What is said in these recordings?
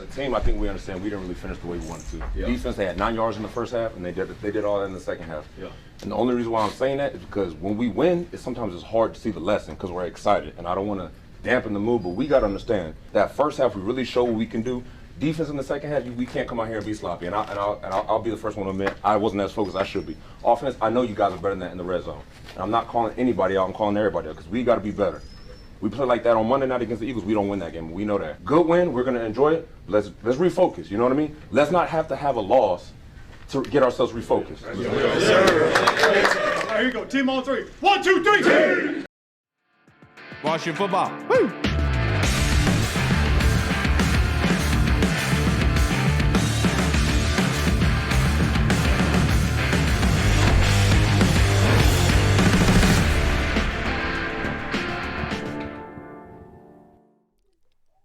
team, I think we understand we didn't really finish the way we wanted to. Yeah. Defense, they had 9 yards in the first half, and they did all that in the second half. Yeah. And the only reason why I'm saying that is because when we win, sometimes it's hard to see the lesson because we're excited, and I don't want to dampen the mood, but we got to understand that first half we really show what we can do. Defense in the second half, we can't come out here and be sloppy, and I'll be the first one to admit I wasn't as focused as I should be. Offense, I know you guys are better than that in the red zone, and I'm not calling anybody out. I'm calling everybody out because we got to be better. We play like that on Monday night against the Eagles, we don't win that game. We know that. Good win, we're gonna enjoy it. Let's refocus. You know what I mean? Let's not have to have a loss to get ourselves refocused. Yes, sir. Here you go. Team on three. 1, 2, 3. Team. Washington football. Woo!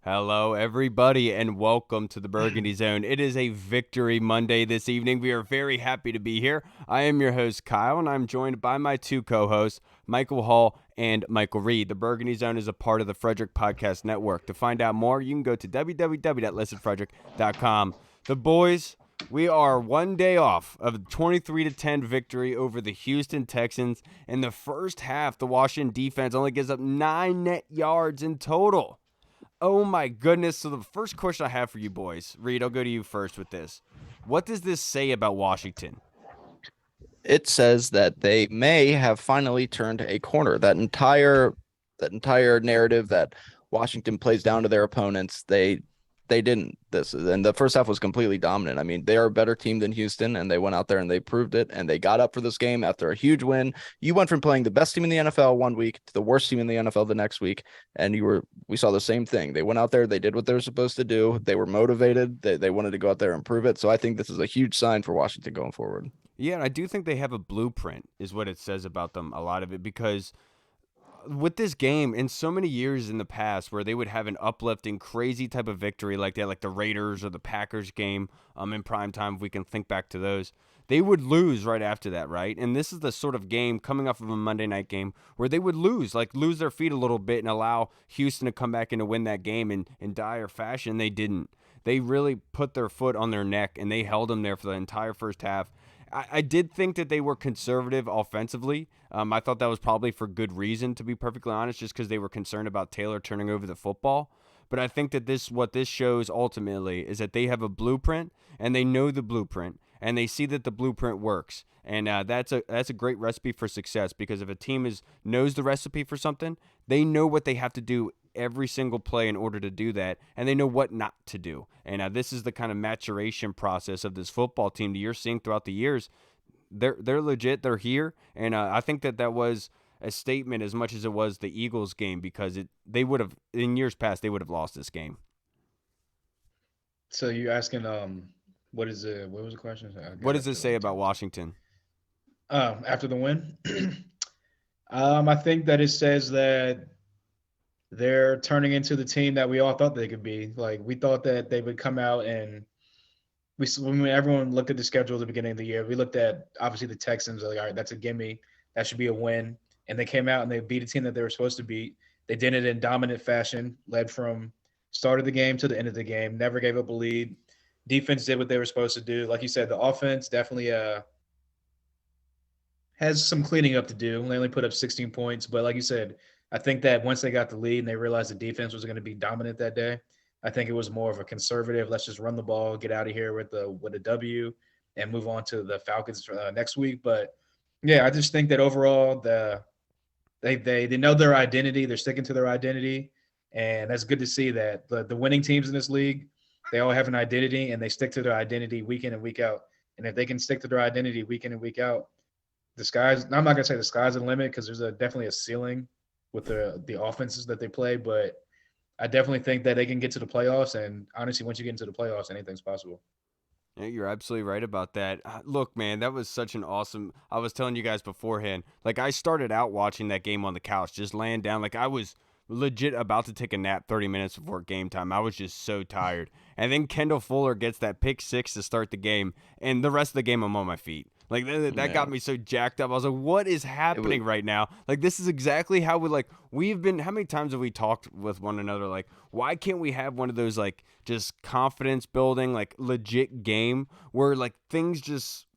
Hello, everybody, and welcome to the Burgundy Zone. It is a Victory Monday this evening. We are very happy to be here. I am your host, Kyle, and I'm joined by my two co-hosts, Michael Hall and Michael Reed. The Burgundy Zone is a part of the Frederick Podcast Network. To find out more, you can go to www.listenfrederick.com. The boys, we are one day off of a 23-10 victory over the Houston Texans. In the first half, the Washington defense only gives up 9 net yards in total. Oh my goodness. So the first question I have for you boys, Reed, I'll go to you first with this. What does this say about Washington? It says that they may have finally turned a corner. That entire narrative that Washington plays down to their opponents, they didn't. And the first half was completely dominant. I mean, they are a better team than Houston, and they went out there and they proved it, and they got up for this game after a huge win. You went from playing the best team in the NFL one week to the worst team in the NFL the next week, and we saw the same thing. They went out there, they did what they were supposed to do. They were motivated. They wanted to go out there and prove it. So I think this is a huge sign for Washington going forward. Yeah, and I do think they have a blueprint is what it says about them, a lot of it, because with this game, in so many years in the past where they would have an uplifting, crazy type of victory like that, like the Raiders or the Packers game in prime time, if we can think back to those, they would lose right after that, right? And this is the sort of game coming off of a Monday night game where they would lose their feet a little bit and allow Houston to come back and to win that game in dire fashion. They didn't. They really put their foot on their neck, and they held them there for the entire first half. I did think that they were conservative offensively. I thought that was probably for good reason, to be perfectly honest, just because they were concerned about Taylor turning over the football. But I think that what this shows ultimately is that they have a blueprint, and they know the blueprint, and they see that the blueprint works. And that's a great recipe for success, because if a team knows the recipe for something, they know what they have to do every single play in order to do that, and they know what not to do. And this is the kind of maturation process of this football team that you're seeing throughout the years. They're legit. They're here, and I think that was a statement as much as it was the Eagles game, because they would have, in years past, they would have lost this game. So you're asking, what was the question? What does this say about Washington? After the win, I think that it says that they're turning into the team that we all thought they could be. Like, we thought that they would come out, and when everyone looked at the schedule at the beginning of the year, we looked at, obviously, the Texans. Like, all right, that's a gimme. That should be a win. And they came out and they beat a team that they were supposed to beat. They did it in dominant fashion, led from start of the game to the end of the game, never gave up a lead. Defense did what they were supposed to do. Like you said, the offense definitely has some cleaning up to do. They only put up 16 points. But like you said, I think that once they got the lead and they realized the defense was going to be dominant that day, I think it was more of a conservative, let's just run the ball, get out of here with a W, and move on to the Falcons next week. But, yeah, I just think that overall they know their identity. They're sticking to their identity, and that's good to see that the winning teams in this league, they all have an identity, and they stick to their identity week in and week out. And if they can stick to their identity week in and week out, I'm not going to say the sky's the limit, because there's definitely a ceiling with the offenses that they play, but I definitely think that they can get to the playoffs, and honestly, once you get into the playoffs, anything's possible. Yeah, you're absolutely right about that. Look, man, that was such an awesome – I was telling you guys beforehand, like, I started out watching that game on the couch, just laying down. Like, I was legit about to take a nap 30 minutes before game time. I was just so tired. And then Kendall Fuller gets that pick six to start the game, and the rest of the game I'm on my feet. Like that got me so jacked up. I was like, what is happening right now? Like, this is exactly how we've been, how many times have we talked with one another? Like, why can't we have one of those, like, just confidence building, like, legit game where, like, things just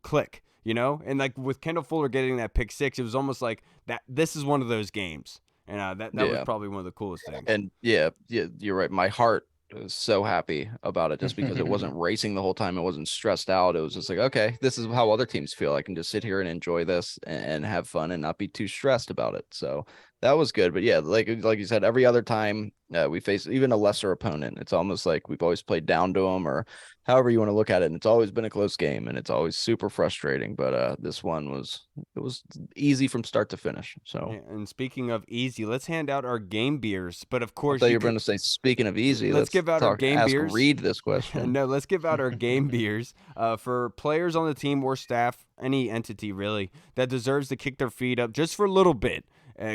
click, you know? And, like, with Kendall Fuller getting that pick six, it was almost like that. This is one of those games. And that was probably one of the coolest things. And yeah, you're right. My heart was so happy about it just because it wasn't racing the whole time. It wasn't stressed out. It was just like, okay, this is how other teams feel. I can just sit here and enjoy this and have fun and not be too stressed about it. So that was good. But yeah, like you said, every other time we face even a lesser opponent, it's almost like we've always played down to them, or however you want to look at it. And it's always been a close game, and it's always super frustrating. But this one was easy from start to finish. So and speaking of easy, let's hand out our game beers. But of course, you're going to say, speaking of easy, let's give out our game beers. Read this question. No, let's give out our game beers for players on the team or staff, any entity really, that deserves to kick their feet up just for a little bit.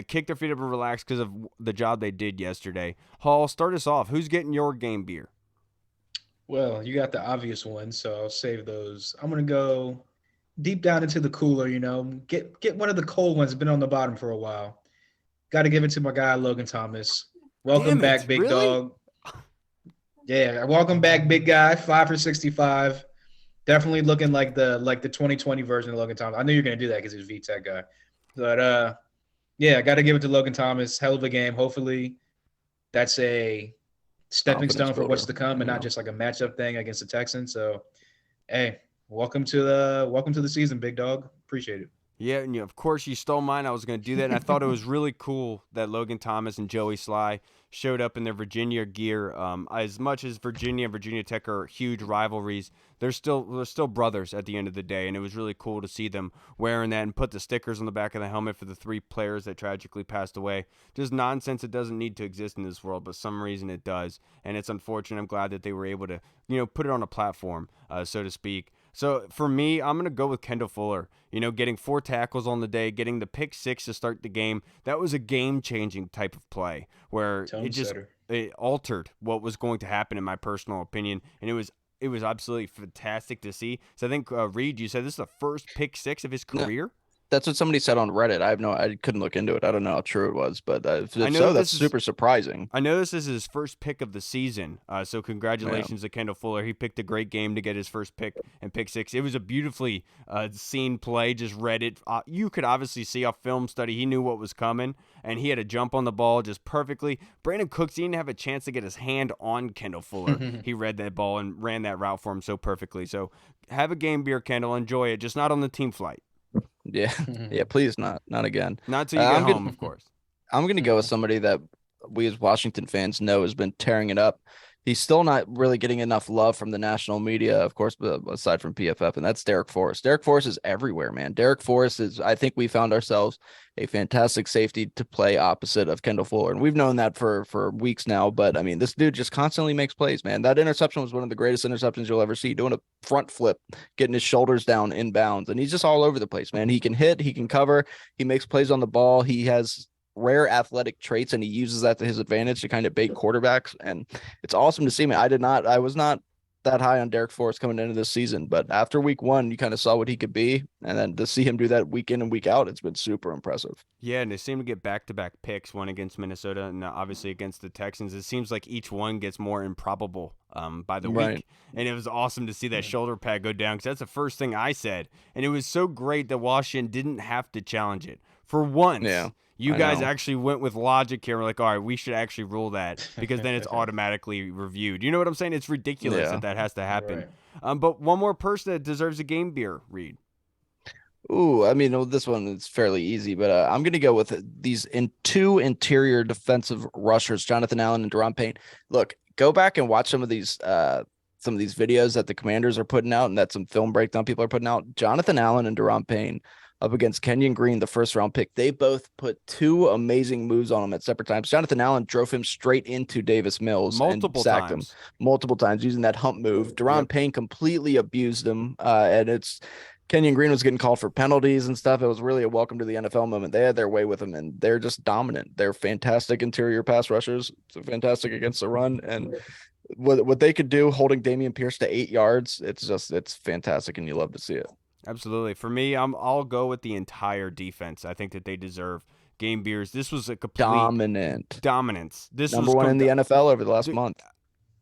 Kick their feet up and relax because of the job they did yesterday. Hall, start us off. Who's getting your game beer? Well, you got the obvious ones, so I'll save those. I'm going to go deep down into the cooler, get one of the cold ones, been on the bottom for a while. Got to give it to my guy, Logan Thomas. Welcome back, big dog. Yeah, welcome back, big guy. 5 for 65. Definitely looking like the 2020 version of Logan Thomas. I knew you were going to do that because he's a VTech guy. But, yeah, I got to give it to Logan Thomas. Hell of a game. Hopefully that's a stepping stone for what's to come and not just like a matchup thing against the Texans. So, hey, welcome to the season, big dog. Appreciate it. Yeah, and of course you stole mine. I was going to do that, and I thought it was really cool that Logan Thomas and Joey Sly showed up in their Virginia gear. As much as Virginia and Virginia Tech are huge rivalries, they're still brothers at the end of the day, and it was really cool to see them wearing that and put the stickers on the back of the helmet for the 3 players that tragically passed away. Just nonsense. It doesn't need to exist in this world, but some reason it does, and it's unfortunate. I'm glad that they were able to, put it on a platform, so to speak. So for me, I'm going to go with Kendall Fuller. Getting 4 tackles on the day, getting the pick 6 to start the game. That was a game-changing type of play where it altered what was going to happen, in my personal opinion, and it was absolutely fantastic to see. So I think, Reed, you said this is the first pick 6 of his career? That's what somebody said on Reddit. I couldn't look into it. I don't know how true it was, but that's super surprising. I know this is his first pick of the season, so congratulations to Kendall Fuller. He picked a great game to get his first pick and pick 6. It was a beautifully seen play. Just read it. You could obviously see off film study. He knew what was coming, and he had a jump on the ball just perfectly. Brandon Cooks didn't have a chance to get his hand on Kendall Fuller. He read that ball and ran that route for him so perfectly. So have a game beer, Kendall. Enjoy it, just not on the team flight. Yeah, please not again. Not till you get home, of course. I'm going to go with somebody that we as Washington fans know has been tearing it up. He's still not really getting enough love from the national media, of course, but aside from PFF, and that's Derek Forrest. Derek Forrest is everywhere, man. Derek Forrest is, I think we found ourselves a fantastic safety to play opposite of Kendall Fuller. And we've known that for weeks now, but I mean, this dude just constantly makes plays, man. That interception was one of the greatest interceptions you'll ever see, doing a front flip, getting his shoulders down in bounds. And he's just all over the place, man. He can hit, he can cover, he makes plays on the ball. He has rare athletic traits, and he uses that to his advantage to kind of bait quarterbacks. And it's awesome to see, man. I was not that high on Derek Forrest coming into this season, but after week 1, you kind of saw what he could be. And then to see him do that week in and week out, it's been super impressive. Yeah, and they seem to get back-to-back picks, one against Minnesota and obviously against the Texans. It seems like each one gets more improbable by the week. And it was awesome to see that shoulder pad go down, because that's the first thing I said. And it was so great that Washington didn't have to challenge it. For once, you guys actually went with logic here. We're like, all right, we should actually rule that, because then it's automatically reviewed. You know what I'm saying? It's ridiculous that has to happen. Right. But one more person that deserves a game beer, Reed. Ooh, I mean, this one is fairly easy, but I'm going to go with these 2 interior defensive rushers, Jonathan Allen and Daron Payne. Look, go back and watch some of these videos that the Commanders are putting out and that some film breakdown people are putting out. Jonathan Allen and Daron Payne up against Kenyon Green, the first-round pick. They both put 2 amazing moves on him at separate times. Jonathan Allen drove him straight into Davis Mills and sacked him multiple times using that hump move. Daron Payne completely abused him, and it's Kenyon Green was getting called for penalties and stuff. It was really a welcome to the NFL moment. They had their way with him, and they're just dominant. They're fantastic interior pass rushers. So fantastic against the run, and what they could do holding Dameon Pierce to 8 yards, it's fantastic, and you love to see it. Absolutely. For me, I'll go with the entire defense. I think that they deserve game beers. This was a complete dominance. This Number was one in the NFL over the last month.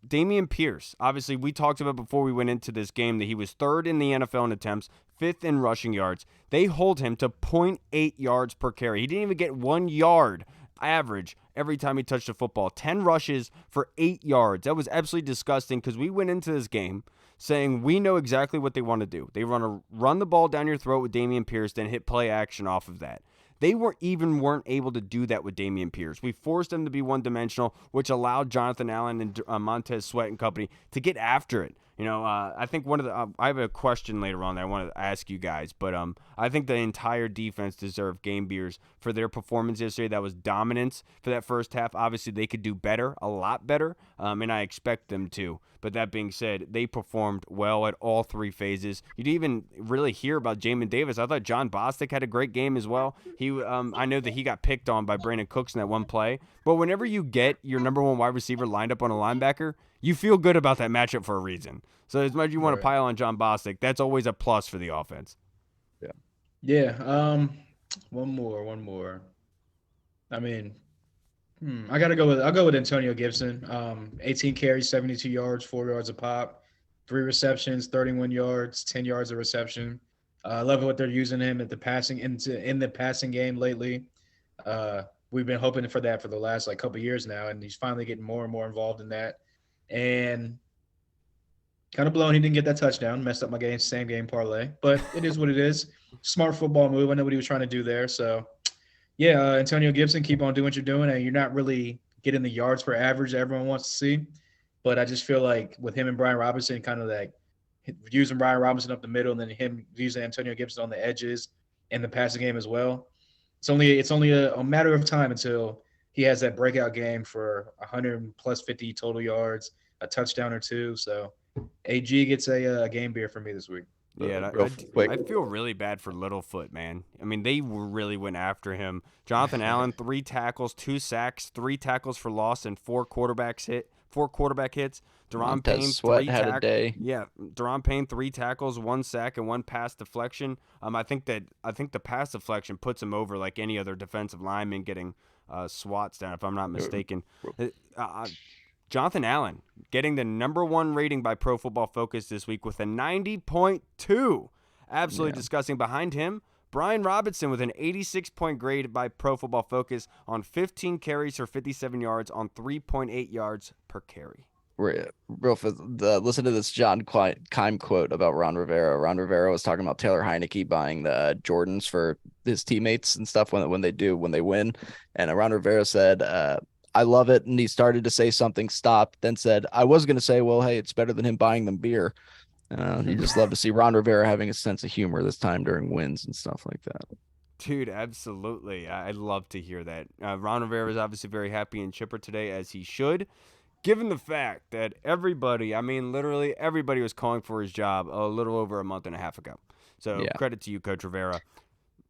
Dameon Pierce, obviously, we talked about before we went into this game that he was third in the NFL in attempts, fifth in rushing yards. They hold him to 0.8 yards per carry. He didn't even get 1 yard average every time he touched the football. 10 rushes for 8 yards. That was absolutely disgusting because we went into this game saying we know exactly what they want to do. They want to run the ball down your throat with Dameon Pierce, then hit play action off of that. They weren't able to do that with Dameon Pierce. We forced them to be one-dimensional, which allowed Jonathan Allen and Montez Sweat and company to get after it. I think I have a question later on that I want to ask you guys, but I think the entire defense deserved game beers for their performance yesterday. That was dominance for that first half. Obviously, they could do better, a lot better, and I expect them to. But that being said, they performed well at all three phases. You didn't even really hear about Jamin Davis. I thought John Bostic had a great game as well. I know that he got picked on by Brandon Cooks in that one play. But whenever you get your number one wide receiver lined up on a linebacker, you feel good about that matchup for a reason. So as much as you want to pile on John Bostic, that's always a plus for the offense. Yeah. One more. I mean, I'll go with Antonio Gibson. 18 carries, 72 yards, 4 yards a pop, 3 receptions, 31 yards, 10 yards of reception. I love what they're using him in the passing game lately. We've been hoping for that for the last couple of years now, and he's finally getting more and more involved in that. And kind of blown he didn't get that touchdown, messed up my same game parlay, but it is what it is. Smart football move. I know what he was trying to do there. So, yeah, Antonio Gibson, keep on doing what you're doing, and you're not really getting the yards per average that everyone wants to see. But I just feel like with him and Brian Robinson, kind of like using Brian Robinson up the middle, and then him using Antonio Gibson on the edges in the passing game as well. It's only a matter of time until he has that breakout game for 100 plus 50 total yards, a touchdown or two. So AG gets a game beer for me this week. Yeah, I feel really bad for Littlefoot, man. I mean, they really went after him. Jonathan Allen, 3 tackles, 2 sacks, 3 tackles for loss, and 4 quarterback hits. Deron Payne, Sweat had a day. Yeah, Deron Payne, 3 tackles, 1 sack, and 1 pass deflection. I think the pass deflection puts him over like any other defensive lineman getting swats down, if I'm not mistaken. Jonathan Allen getting the number 1 rating by Pro Football Focus this week with a 90.2. Absolutely disgusting. Behind him, Brian Robinson with an 86-point grade by Pro Football Focus on 15 carries for 57 yards on 3.8 yards per carry. Listen to this John Keim quote about Ron Rivera. Ron Rivera was talking about Taylor Heinecke buying the Jordans for his teammates and stuff when they win. And Ron Rivera said, I love it. And he started to say something, stopped, then said, I was going to say, well, hey, it's better than him buying them beer. You just love to see Ron Rivera having a sense of humor this time during wins and stuff like that. Dude, absolutely. I love to hear that. Ron Rivera is obviously very happy and chipper today, as he should, given the fact that literally everybody was calling for his job a little over a month and a half ago. So credit to you, Coach Rivera.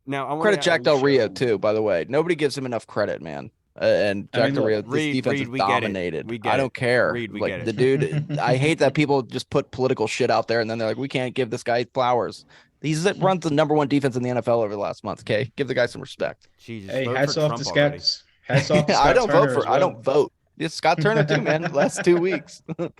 Now, I credit Jack Del Rio, too, by the way. Nobody gives him enough credit, man. And Jack Del Rio, this defense is dominated. I don't care. The dude, I hate that people just put political shit out there and then they're like, we can't give this guy flowers. He's runs the number 1 defense in the NFL over the last month. Okay, give the guy some respect. Jesus, hey, hats off to Scott. I don't vote for. I don't vote. It's Scott Turner too, man. Last 2 weeks. My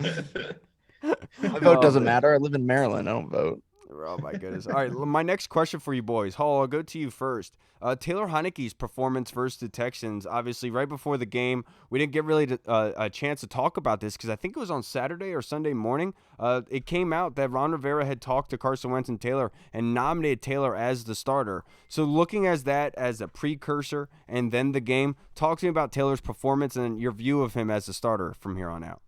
vote doesn't matter. I live in Maryland. I don't vote. Oh, my goodness. All right, my next question for you boys. Hall, I'll go to you first. Taylor Heinicke's performance versus the Texans, obviously, right before the game, we didn't get really a chance to talk about this because I think it was on Saturday or Sunday morning. It came out that Ron Rivera had talked to Carson Wentz and Taylor and nominated Taylor as the starter. So looking as that as a precursor and then the game, talk to me about Taylor's performance and your view of him as the starter from here on out.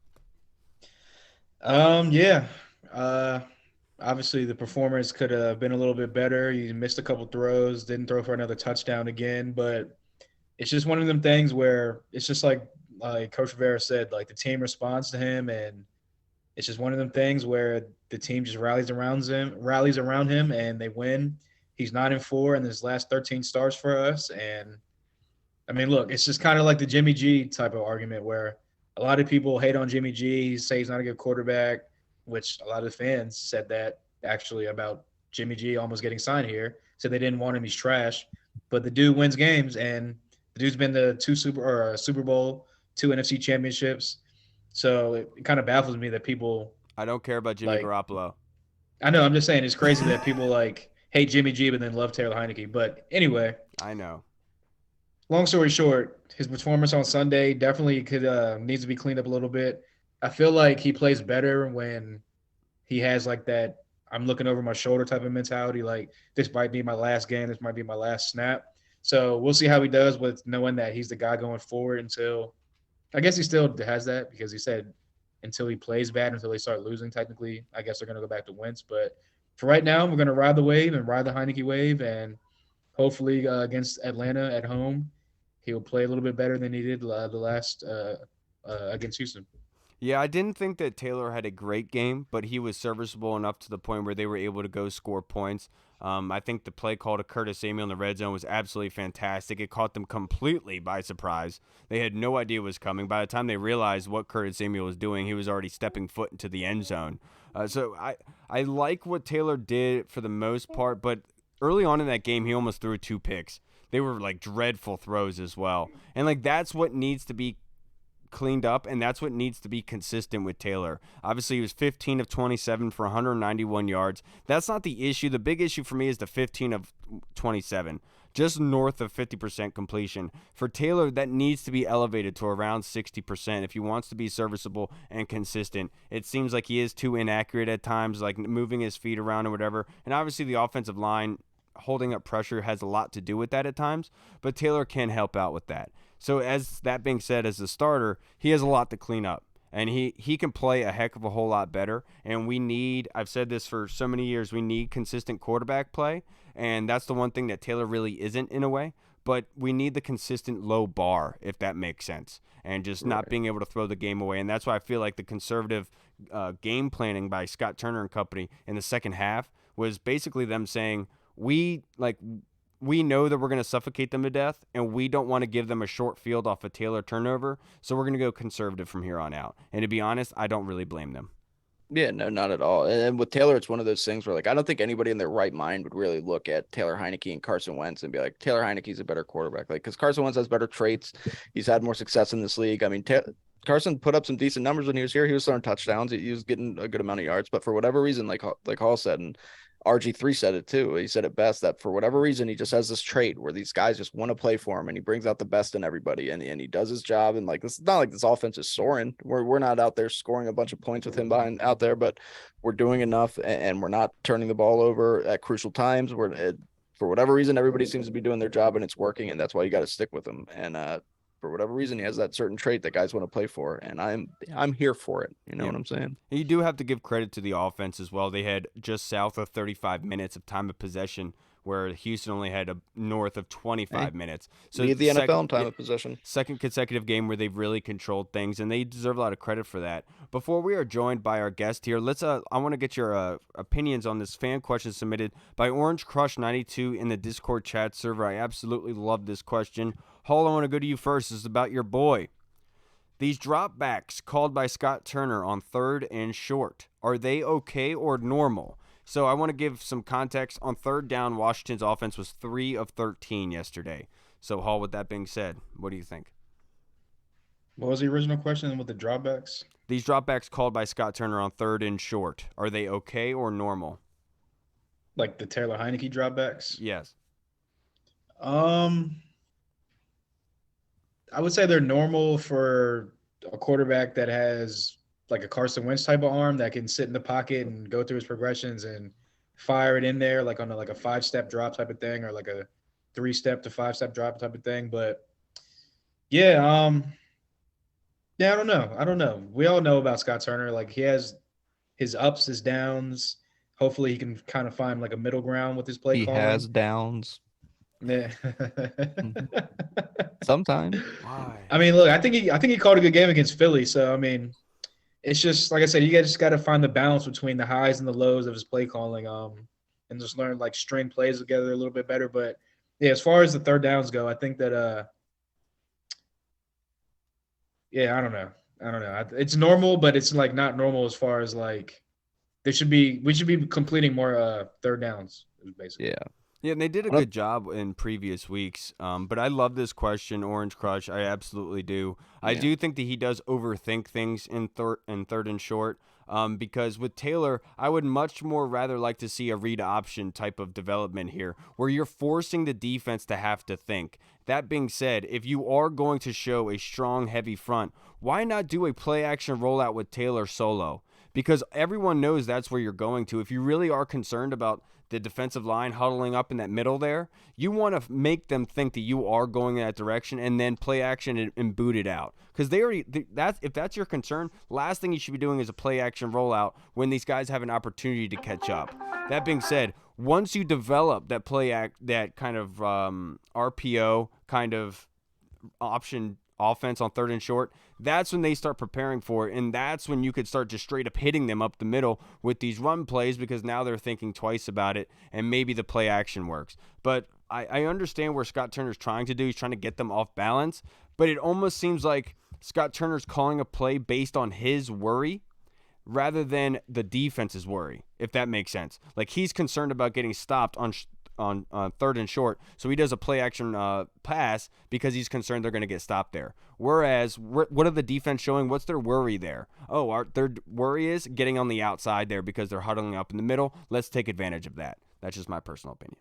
Obviously, the performance could have been a little bit better. He missed a couple throws, didn't throw for another touchdown again. But it's just one of them things where it's just like Coach Rivera said, like the team responds to him, and it's just one of them things where the team just rallies around him, and they win. He's 9-4 in his last 13 starts for us. And, I mean, look, it's just kind of like the Jimmy G type of argument where a lot of people hate on Jimmy G, say he's not a good quarterback, which a lot of the fans said that actually about Jimmy G almost getting signed here. Said they didn't want him. He's trash. But the dude wins games, and the dude's been to Super Bowl, 2 NFC championships. So it kind of baffles me that people. I don't care about Jimmy Garoppolo. I know. I'm just saying it's crazy that people like hate Jimmy G but then love Taylor Heinecke. But anyway, I know. Long story short, his performance on Sunday definitely could needs to be cleaned up a little bit. I feel like he plays better when he has like that I'm looking over my shoulder type of mentality. Like, this might be my last game. This might be my last snap. So we'll see how he does with knowing that he's the guy going forward until – I guess he still has that because he said until he plays bad, until they start losing technically, I guess they're going to go back to Wentz. But for right now, we're going to ride the wave and ride the Heineke wave, and hopefully against Atlanta at home, he'll play a little bit better than he did the last against Houston. Yeah, I didn't think that Taylor had a great game, but he was serviceable enough to the point where they were able to go score points. I think the play call to Curtis Samuel in the red zone was absolutely fantastic. It caught them completely by surprise. They had no idea what was coming. By the time they realized what Curtis Samuel was doing, he was already stepping foot into the end zone. So I like what Taylor did for the most part, but early on in that game, he almost threw 2 picks. They were like dreadful throws as well. And like that's what needs to be cleaned up, and that's what needs to be consistent with Taylor. Obviously, he was 15 of 27 for 191 yards. That's not the issue. The big issue for me is the 15 of 27, just north of 50% completion. For Taylor, that needs to be elevated to around 60% if he wants to be serviceable and consistent. It seems like he is too inaccurate at times, like moving his feet around or whatever. And obviously, the offensive line holding up pressure has a lot to do with that at times, but Taylor can help out with that. So as that being said, as a starter, he has a lot to clean up, and he can play a heck of a whole lot better. And we need, I've said this for so many years, we need consistent quarterback play, and that's the one thing that Taylor really isn't in a way, but we need the consistent low bar, if that makes sense, and just not being able to throw the game away. And that's why I feel like the conservative game planning by Scott Turner and company in the second half was basically them saying, we know that we're going to suffocate them to death, and we don't want to give them a short field off a Taylor turnover, so we're going to go conservative from here on out. And to be honest, I don't really blame them. Yeah, no, not at all. And with Taylor, it's one of those things where, like, I don't think anybody in their right mind would really look at Taylor Heineke and Carson Wentz and be like, Taylor Heineke's a better quarterback. Like, because Carson Wentz has better traits. He's had more success in this league. I mean, Carson put up some decent numbers when he was here. He was throwing touchdowns. He was getting a good amount of yards. But for whatever reason, like Hall said, and RG3 said it too. He said it best, that for whatever reason, he just has this trait where these guys just want to play for him, and he brings out the best in everybody, and he does his job. And like, this is not like this offense is soaring. We're not out there scoring a bunch of points with him behind out there, but we're doing enough, and we're not turning the ball over at crucial times. For whatever reason, everybody seems to be doing their job, and it's working, and that's why you got to stick with him. And for whatever reason, he has that certain trait that guys want to play for, and I'm here for it. You know what I'm saying? You do have to give credit to the offense as well. They had just south of 35 minutes of time of possession, where Houston only had a north of 25 minutes. So lead the NFL in time of possession. Second consecutive game where they've really controlled things, and they deserve a lot of credit for that. Before we are joined by our guest here, I want to get your opinions on this fan question submitted by Orange Crush 92 in the Discord chat server. I absolutely love this question. Hall, I want to go to you first. This is about your boy. These dropbacks called by Scott Turner on 3rd and short, are they okay or normal? So I want to give some context. On 3rd down, Washington's offense was 3 of 13 yesterday. So, Hall, with that being said, what do you think? What was the original question with the dropbacks? These dropbacks called by Scott Turner on 3rd and short, are they okay or normal? Like the Taylor Heineke dropbacks? Yes. I would say they're normal for a quarterback that has like a Carson Wentz type of arm that can sit in the pocket and go through his progressions and fire it in there, like on a 5-step drop type of thing, or like a 3-step to 5-step drop type of thing. But yeah, I don't know. We all know about Scott Turner. Like, he has his ups, his downs. Hopefully he can kind of find like a middle ground with his play calling. He has downs. Yeah. Sometimes. Why? I mean, look, I think he called a good game against Philly. So I mean, it's just like I said, you guys just got to find the balance between the highs and the lows of his play calling, and just learn like string plays together a little bit better. But yeah, as far as the 3rd downs go, I think that I don't know. It's normal, but it's like not normal as far as like we should be completing more third downs, basically. Yeah. Yeah, and they did a good job in previous weeks. But I love this question, Orange Crush. I absolutely do. I do think that he does overthink things in third and short. Because with Taylor, I would much more rather like to see a read option type of development here, where you're forcing the defense to have to think. That being said, if you are going to show a strong, heavy front, why not do a play action rollout with Taylor solo? Because everyone knows that's where you're going to. If you really are concerned about the defensive line huddling up in that middle there, you want to make them think that you are going in that direction and then play action and boot it out. Because if that's your concern, last thing you should be doing is a play action rollout when these guys have an opportunity to catch up. That being said, once you develop that that kind of RPO kind of option offense on third and short, that's when they start preparing for it, and that's when you could start just straight up hitting them up the middle with these run plays, because now they're thinking twice about it, and maybe the play action works. But I understand where Scott Turner's trying to do. He's trying to get them off balance, but it almost seems like Scott Turner's calling a play based on his worry rather than the defense's worry, if that makes sense. Like, he's concerned about getting stopped on third and short, so he does a play action pass because he's concerned they're going to get stopped there. Whereas, what are the defense showing? What's their worry there? Their worry is getting on the outside there because they're huddling up in the middle. Let's take advantage of that. That's just my personal opinion.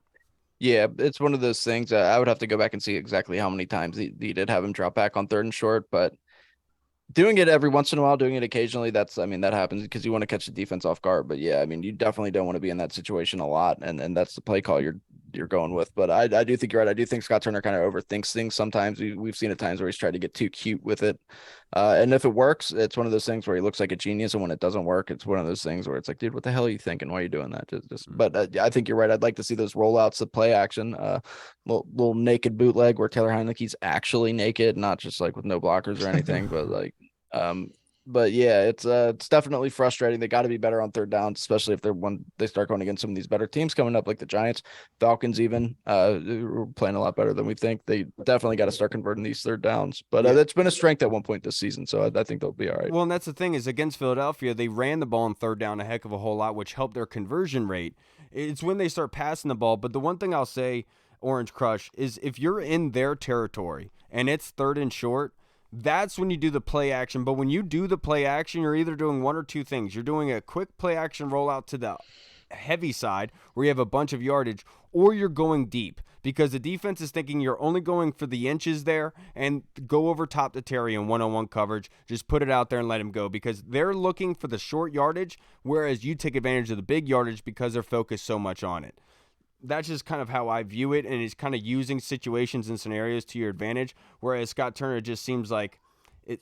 Yeah, it's one of those things. I would have to go back and see exactly how many times he did have him drop back on third and short, but doing it every once in a while, doing it occasionally, that happens because you want to catch the defense off guard. But yeah, I mean, you definitely don't want to be in that situation a lot, and that's the play call you're going with. But I do think you're right. I do think Scott Turner kind of overthinks things sometimes. We've seen at times where he's tried to get too cute with it. And if it works, it's one of those things where he looks like a genius, and when it doesn't work, it's one of those things where it's like, dude, what the hell are you thinking? Why are you doing that? But I think you're right. I'd like to see those rollouts of play action, little naked bootleg where Taylor Heineke's actually naked, not just like with no blockers or anything, but like. But yeah, it's definitely frustrating. They got to be better on third downs, especially if they start going against some of these better teams coming up, like the Giants, Falcons, even who are playing a lot better than we think. They definitely got to start converting these third downs. But that's been a strength at one point this season, so I think they'll be all right. Well, and that's the thing is, against Philadelphia, they ran the ball on third down a heck of a whole lot, which helped their conversion rate. It's when they start passing the ball. But the one thing I'll say, Orange Crush, is if you're in their territory and it's third and short, that's when you do the play action. But when you do the play action, you're either doing one or two things. You're doing a quick play action rollout to the heavy side where you have a bunch of yardage, or you're going deep because the defense is thinking you're only going for the inches there and go over top to Terry in one-on-one coverage. Just put it out there and let him go because they're looking for the short yardage, whereas you take advantage of the big yardage because they're focused so much on it. That's just kind of how I view it, and he's kind of using situations and scenarios to your advantage, whereas Scott Turner just seems like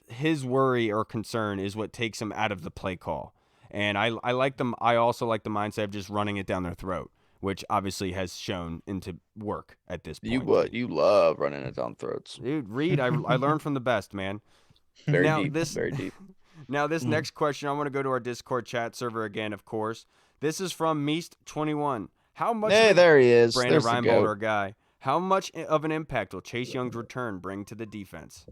his worry or concern is what takes him out of the play call. And I like them. I also like the mindset of just running it down their throat, which obviously has shown into work at this point. You love running it down throats. Dude, Reed, I learned from the best, man. Very deep. Now, this next question, I want to go to our Discord chat server again, of course. This is from Meest21. How much? Hey, there he is. Brandon Reinbold, our guy. How much of an impact will Chase Young's return bring to the defense?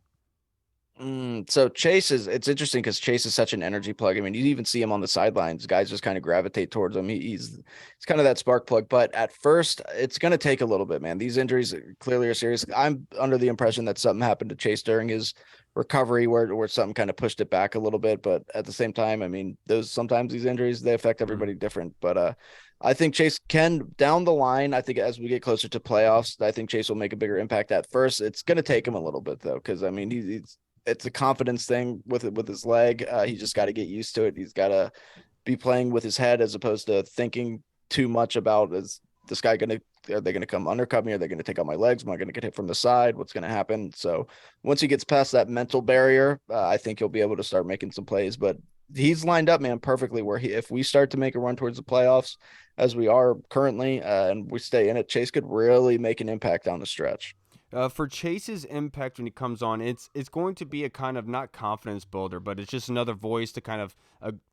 So it's interesting because Chase is such an energy plug. I mean, you even see him on the sidelines. Guys just kind of gravitate towards him. He's kind of that spark plug. But at first, it's going to take a little bit, man. These injuries clearly are serious. I'm under the impression that something happened to Chase during his recovery where something kind of pushed it back a little bit. But at the same time, I mean, sometimes these injuries, they affect everybody different. But I think Chase can, down the line, I think as we get closer to playoffs, I think Chase will make a bigger impact. At first, it's going to take him a little bit, though, because, I mean, it's a confidence thing with his leg. He just got to get used to it. He's got to be playing with his head as opposed to thinking too much about, is this guy are they going to come undercut me? Are they going to take out my legs? Am I going to get hit from the side? What's going to happen? So once he gets past that mental barrier, I think he'll be able to start making some plays. But he's lined up, man, perfectly where if we start to make a run towards the playoffs as we are currently, and we stay in it, Chase could really make an impact down the stretch. For Chase's impact when he comes on, it's going to be a kind of not confidence builder, but it's just another voice to kind of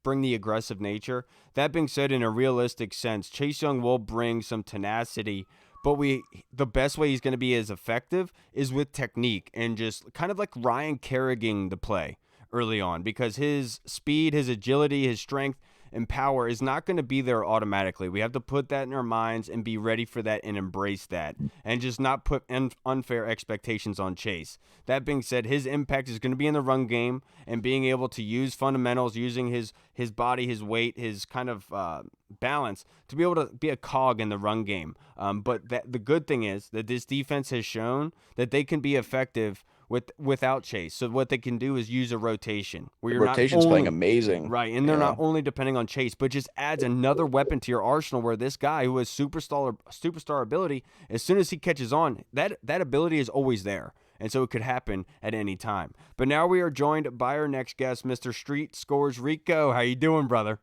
bring the aggressive nature. That being said, in a realistic sense, Chase Young will bring some tenacity, but the best way he's going to be as effective is with technique and just kind of like Ryan Kerrigan the play early on, because his speed, his agility, his strength, and power is not going to be there automatically. We have to put that in our minds and be ready for that and embrace that, and just not put unfair expectations on Chase. That being said, his impact is going to be in the run game and being able to use fundamentals, using his body, his weight, his kind of balance to be able to be a cog in the run game. But the good thing is that this defense has shown that they can be effective without Chase. So what they can do is use a rotation where you're Rotation's not only, playing amazing, right? And they're not only depending on Chase, but just adds another weapon to your arsenal. Where this guy who has superstar ability, as soon as he catches on, that ability is always there. And so it could happen at any time. But now we are joined by our next guest, Mr. Street Scores Rico. How you doing, brother?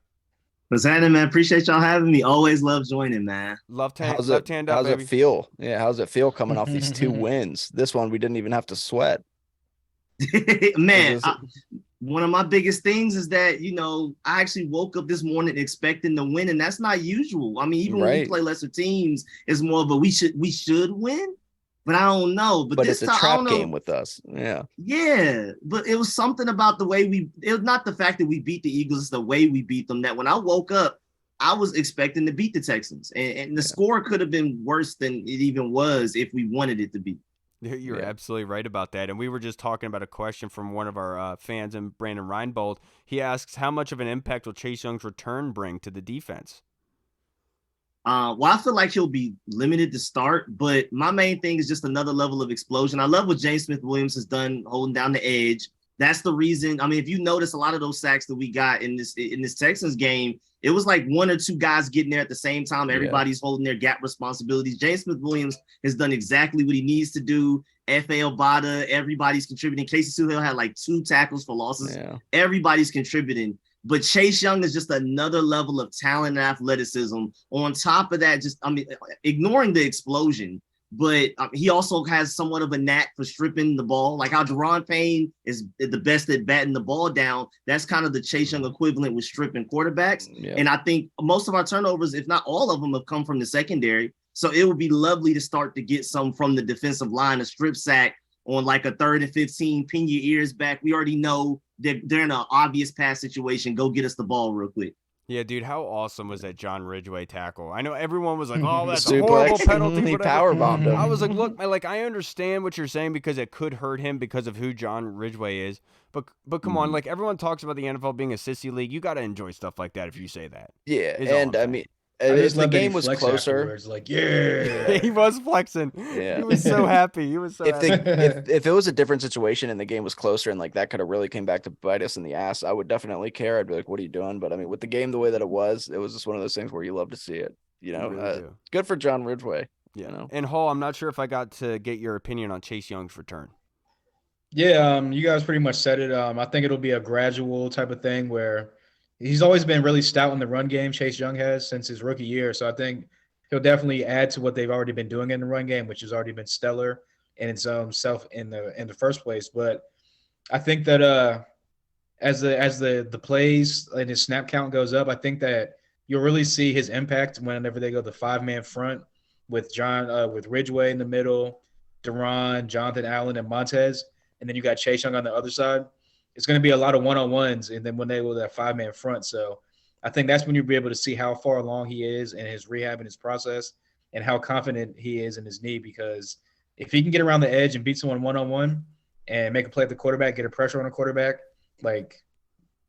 What's happening, man? Appreciate y'all having me. Always love joining, man. Love how's baby. it feel? Yeah, how's it feel coming off these 2 wins? This one we didn't even have to sweat. Man, one of my biggest things is that, I actually woke up this morning expecting to win, and that's not usual. I mean, even when we play lesser teams, it's more of a we should win. But I don't know. But this it's a trap game with us. Yeah. Yeah. But it was something about the way it was not the fact that we beat the Eagles, it's the way we beat them. That when I woke up, I was expecting to beat the Texans. And the score could have been worse than it even was if we wanted it to be. You're absolutely right about that. And we were just talking about a question from one of our fans, and Brandon Reinbold. He asks, how much of an impact will Chase Young's return bring to the defense? Well, I feel like he'll be limited to start, but my main thing is just another level of explosion. I love what James Smith-Williams has done holding down the edge. That's the reason. I mean, if you notice a lot of those sacks that we got in this Texans game, it was like 1 or 2 guys getting there at the same time. Everybody's holding their gap responsibilities. James Smith-Williams has done exactly what he needs to do. F.A. Bada, everybody's contributing. Casey Suhill had like 2 tackles for losses. Yeah. Everybody's contributing. But Chase Young is just another level of talent and athleticism. On top of that, ignoring the explosion, but he also has somewhat of a knack for stripping the ball. Like how Deron Payne is the best at batting the ball down. That's kind of the Chase Young equivalent with stripping quarterbacks. Yeah. And I think most of our turnovers, if not all of them, have come from the secondary. So it would be lovely to start to get some from the defensive line, a strip sack on like a 3rd and 15, pin your ears back. We already know that they're in an obvious pass situation. Go get us the ball real quick. Yeah, dude, how awesome was that John Ridgeway tackle? I know everyone was like, "Oh, that's a horrible penalty." He powerbombed him. I was like, "Look, I understand what you're saying because it could hurt him because of who John Ridgeway is, but come on, like everyone talks about the NFL being a sissy league. You got to enjoy stuff like that if you say that." Yeah, and I mean, if the game was closer, like, yeah, he was flexing. Yeah, he was so happy. He was so happy. If it was a different situation and the game was closer and like that could have really came back to bite us in the ass, I would definitely care. I'd be like, "What are you doing?" But I mean, with the game the way that it was just one of those things where you love to see it. Really good for John Ridgeway. Yeah. And Hall, I'm not sure if I got to get your opinion on Chase Young's return. Yeah, you guys pretty much said it. I think it'll be a gradual type of thing where he's always been really stout in the run game, Chase Young has, since his rookie year. So I think he'll definitely add to what they've already been doing in the run game, which has already been stellar in its own self in the first place. But I think that as the plays and his snap count goes up, I think that you'll really see his impact whenever they go the 5-man front with with Ridgeway in the middle, Deron, Jonathan Allen, and Montez, and then you got Chase Young on the other side. It's going to be a lot of one-on-ones, and then when they go that 5-man front. So I think that's when you'll be able to see how far along he is in his rehab and his process and how confident he is in his knee, because if he can get around the edge and beat someone one-on-one and make a play at the quarterback, get a pressure on a quarterback, like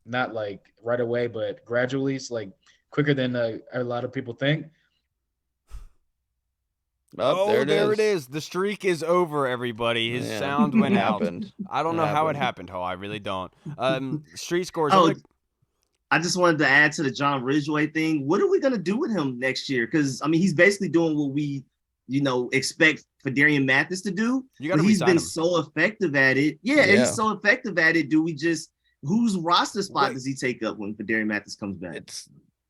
not like right away, but gradually, it's like quicker than a lot of people think. There it is. The streak is over, everybody. His sound went out. I don't know how it happened, Ho. I really don't. Street Scores. I just wanted to add to the John Ridgeway thing. What are we going to do with him next year? Because, I mean, he's basically doing what we, expect Darian Mathis to do. He's been so effective at it. Yeah, and he's so effective at it. Whose roster spot does he take up when Darian Mathis comes back?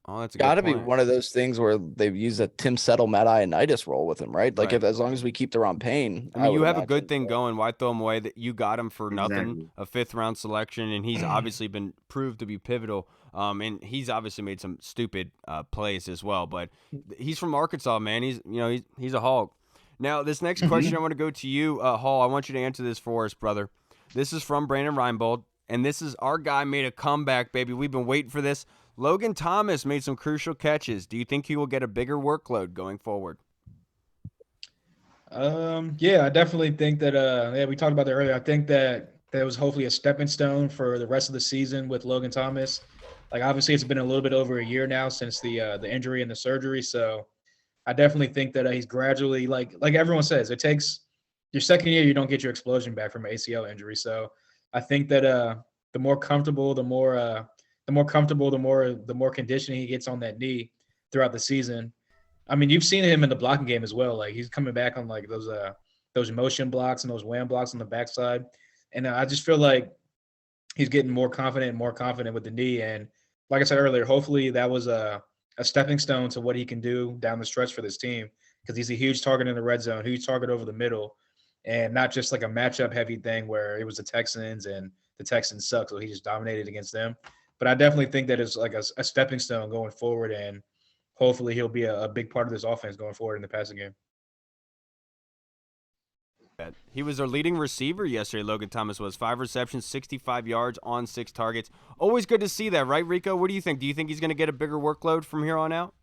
That's got to be one of those things where they've used a Tim Settle, Matt Ioannidis role with him, right? Like as long as we keep Deron Payne, I mean, you have a good thing going. Why throw him away? That you got him for nothing, a 5th-round selection, and he's obviously been proved to be pivotal. And he's obviously made some stupid plays as well. But he's from Arkansas, man. He's a hog. Now, this next question I want to go to you, Hall. I want you to answer this for us, brother. This is from Brandon Reinbold, and this is our guy made a comeback, baby. We've been waiting for this. Logan Thomas made some crucial catches. Do you think he will get a bigger workload going forward? Yeah, I definitely think that. Yeah, we talked about that earlier. I think that was hopefully a stepping stone for the rest of the season with Logan Thomas. Like, obviously, it's been a little bit over a year now since the injury and the surgery. So, I definitely think that he's gradually, like everyone says, it takes your second year, you don't get your explosion back from an ACL injury. So, I think that the more comfortable, the more conditioning he gets on that knee throughout the season. I mean, you've seen him in the blocking game as well. Like, he's coming back on like those motion blocks and those wham blocks on the backside. And I just feel like he's getting more confident with the knee. And like I said earlier, hopefully that was a stepping stone to what he can do down the stretch for this team, because he's a huge target in the red zone, huge target over the middle, and not just like a matchup heavy thing where it was the Texans and the Texans suck, so he just dominated against them. But I definitely think that it's like a stepping stone going forward, and hopefully he'll be a big part of this offense going forward in the passing game. He was our leading receiver yesterday, Logan Thomas was. 5 receptions, 65 yards on 6 targets. Always good to see that, right, Rico? What do you think? Do you think he's going to get a bigger workload from here on out?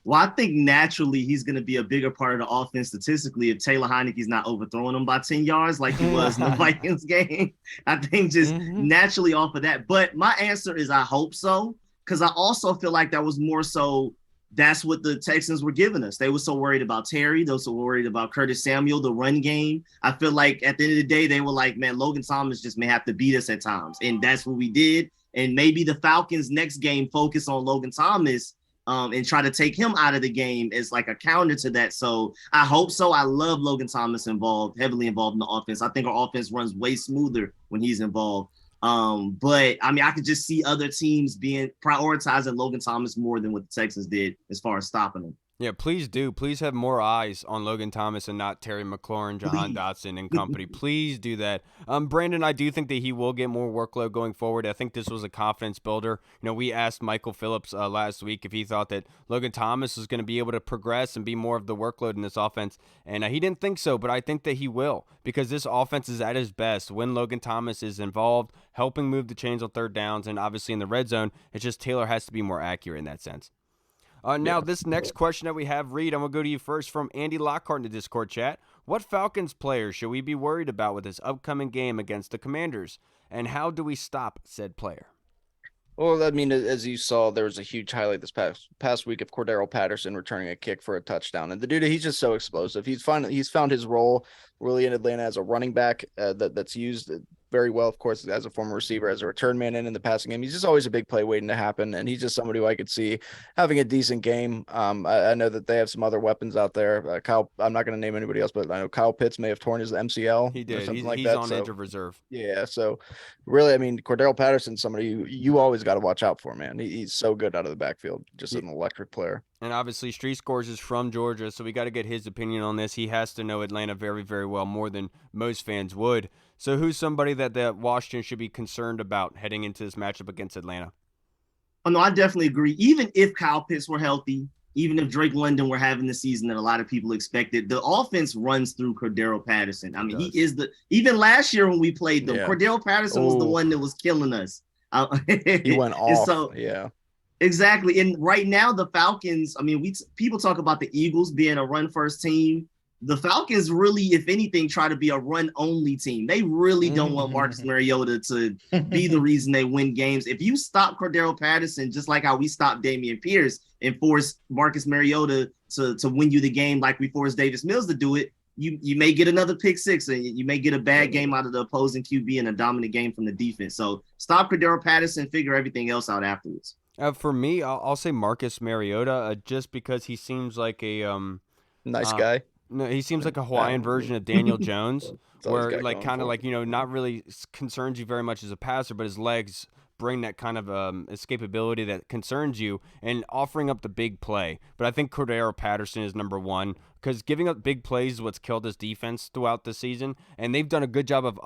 Well, I think naturally he's going to be a bigger part of the offense statistically if Taylor Heinecke's not overthrowing him by 10 yards like he was in the Vikings game. I think just naturally off of that. But my answer is I hope so, because I also feel like that was more so that's what the Texans were giving us. They were so worried about Terry. They were so worried about Curtis Samuel, the run game. I feel like at the end of the day, they were like, man, Logan Thomas just may have to beat us at times. And that's what we did. And maybe the Falcons next game focus on Logan Thomas and try to take him out of the game as like a counter to that. So I hope so. I love Logan Thomas heavily involved in the offense. I think our offense runs way smoother when he's involved. But I mean, I could just see other teams prioritizing Logan Thomas more than what the Texans did as far as stopping him. Yeah, please do. Please have more eyes on Logan Thomas and not Terry McLaurin, Jahan Dotson, and company. Please do that. Brandon, I do think that he will get more workload going forward. I think this was a confidence builder. You know, we asked Michael Phillips last week if he thought that Logan Thomas was going to be able to progress and be more of the workload in this offense, and he didn't think so, but I think that he will, because this offense is at its best when Logan Thomas is involved, helping move the chains on third downs, and obviously in the red zone. It's just Taylor has to be more accurate in that sense. Now, this next question that we have, Reed, I'm going to go to you first from Andy Lockhart in the Discord chat. What Falcons player should we be worried about with this upcoming game against the Commanders? And how do we stop said player? Well, I mean, as you saw, there was a huge highlight this past week of Cordero Patterson returning a kick for a touchdown. And the dude, he's just so explosive. He's found his role really in Atlanta as a running back that's used very well, of course, as a former receiver, as a return man in the passing game. He's just always a big play waiting to happen, and he's just somebody who I could see having a decent game. I know that they have some other weapons out there. Kyle, I'm not going to name anybody else, but I know Kyle Pitts may have torn his MCL. He did. Or something He's that. on edge of reserve. Yeah, so really, I mean, Cordero Patterson's somebody you always got to watch out for, man. He's so good out of the backfield, just an electric player. And obviously, Street Scores is from Georgia, so we got to get his opinion on this. He has to know Atlanta very, very well, more than most fans would. So who's somebody that Washington should be concerned about heading into this matchup against Atlanta? Oh, no, I definitely agree. Even if Kyle Pitts were healthy, even if Drake London were having the season that a lot of people expected, the offense runs through Cordero Patterson. I mean, he is even last year when we played them, Cordero Patterson was the one that was killing us. He went off. So, yeah. Exactly. And right now, the Falcons, I mean, people talk about the Eagles being a run-first team. The Falcons really, if anything, try to be a run-only team. They really don't want Marcus Mariota to be the reason they win games. If you stop Cordero Patterson, just like how we stopped Dameon Pierce and forced Marcus Mariota to win you the game like we forced Davis Mills to do it, you may get another pick six and you may get a bad game out of the opposing QB and a dominant game from the defense. So stop Cordero Patterson, figure everything else out afterwards. For me, I'll say Marcus Mariota, just because he seems like a nice guy. No, he seems like a Hawaiian version of Daniel Jones, where like kind of like, you know, not really concerns you very much as a passer, but his legs bring that kind of escapability that concerns you and offering up the big play. But I think Cordero Patterson is number one, because giving up big plays is what's killed this defense throughout the season, and they've done a good job of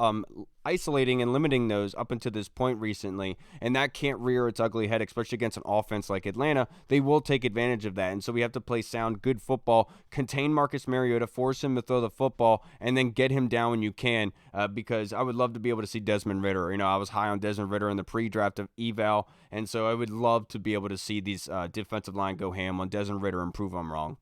isolating and limiting those up until this point recently, and that can't rear its ugly head, especially against an offense like Atlanta. They will take advantage of that, and so we have to play sound, good football, contain Marcus Mariota, force him to throw the football, and then get him down when you can, because I would love to be able to see Desmond Ridder. I was high on Desmond Ridder in the pre-draft of eval, and so I would love to be able to see these defensive line go ham on Desmond Ridder and prove I'm wrong.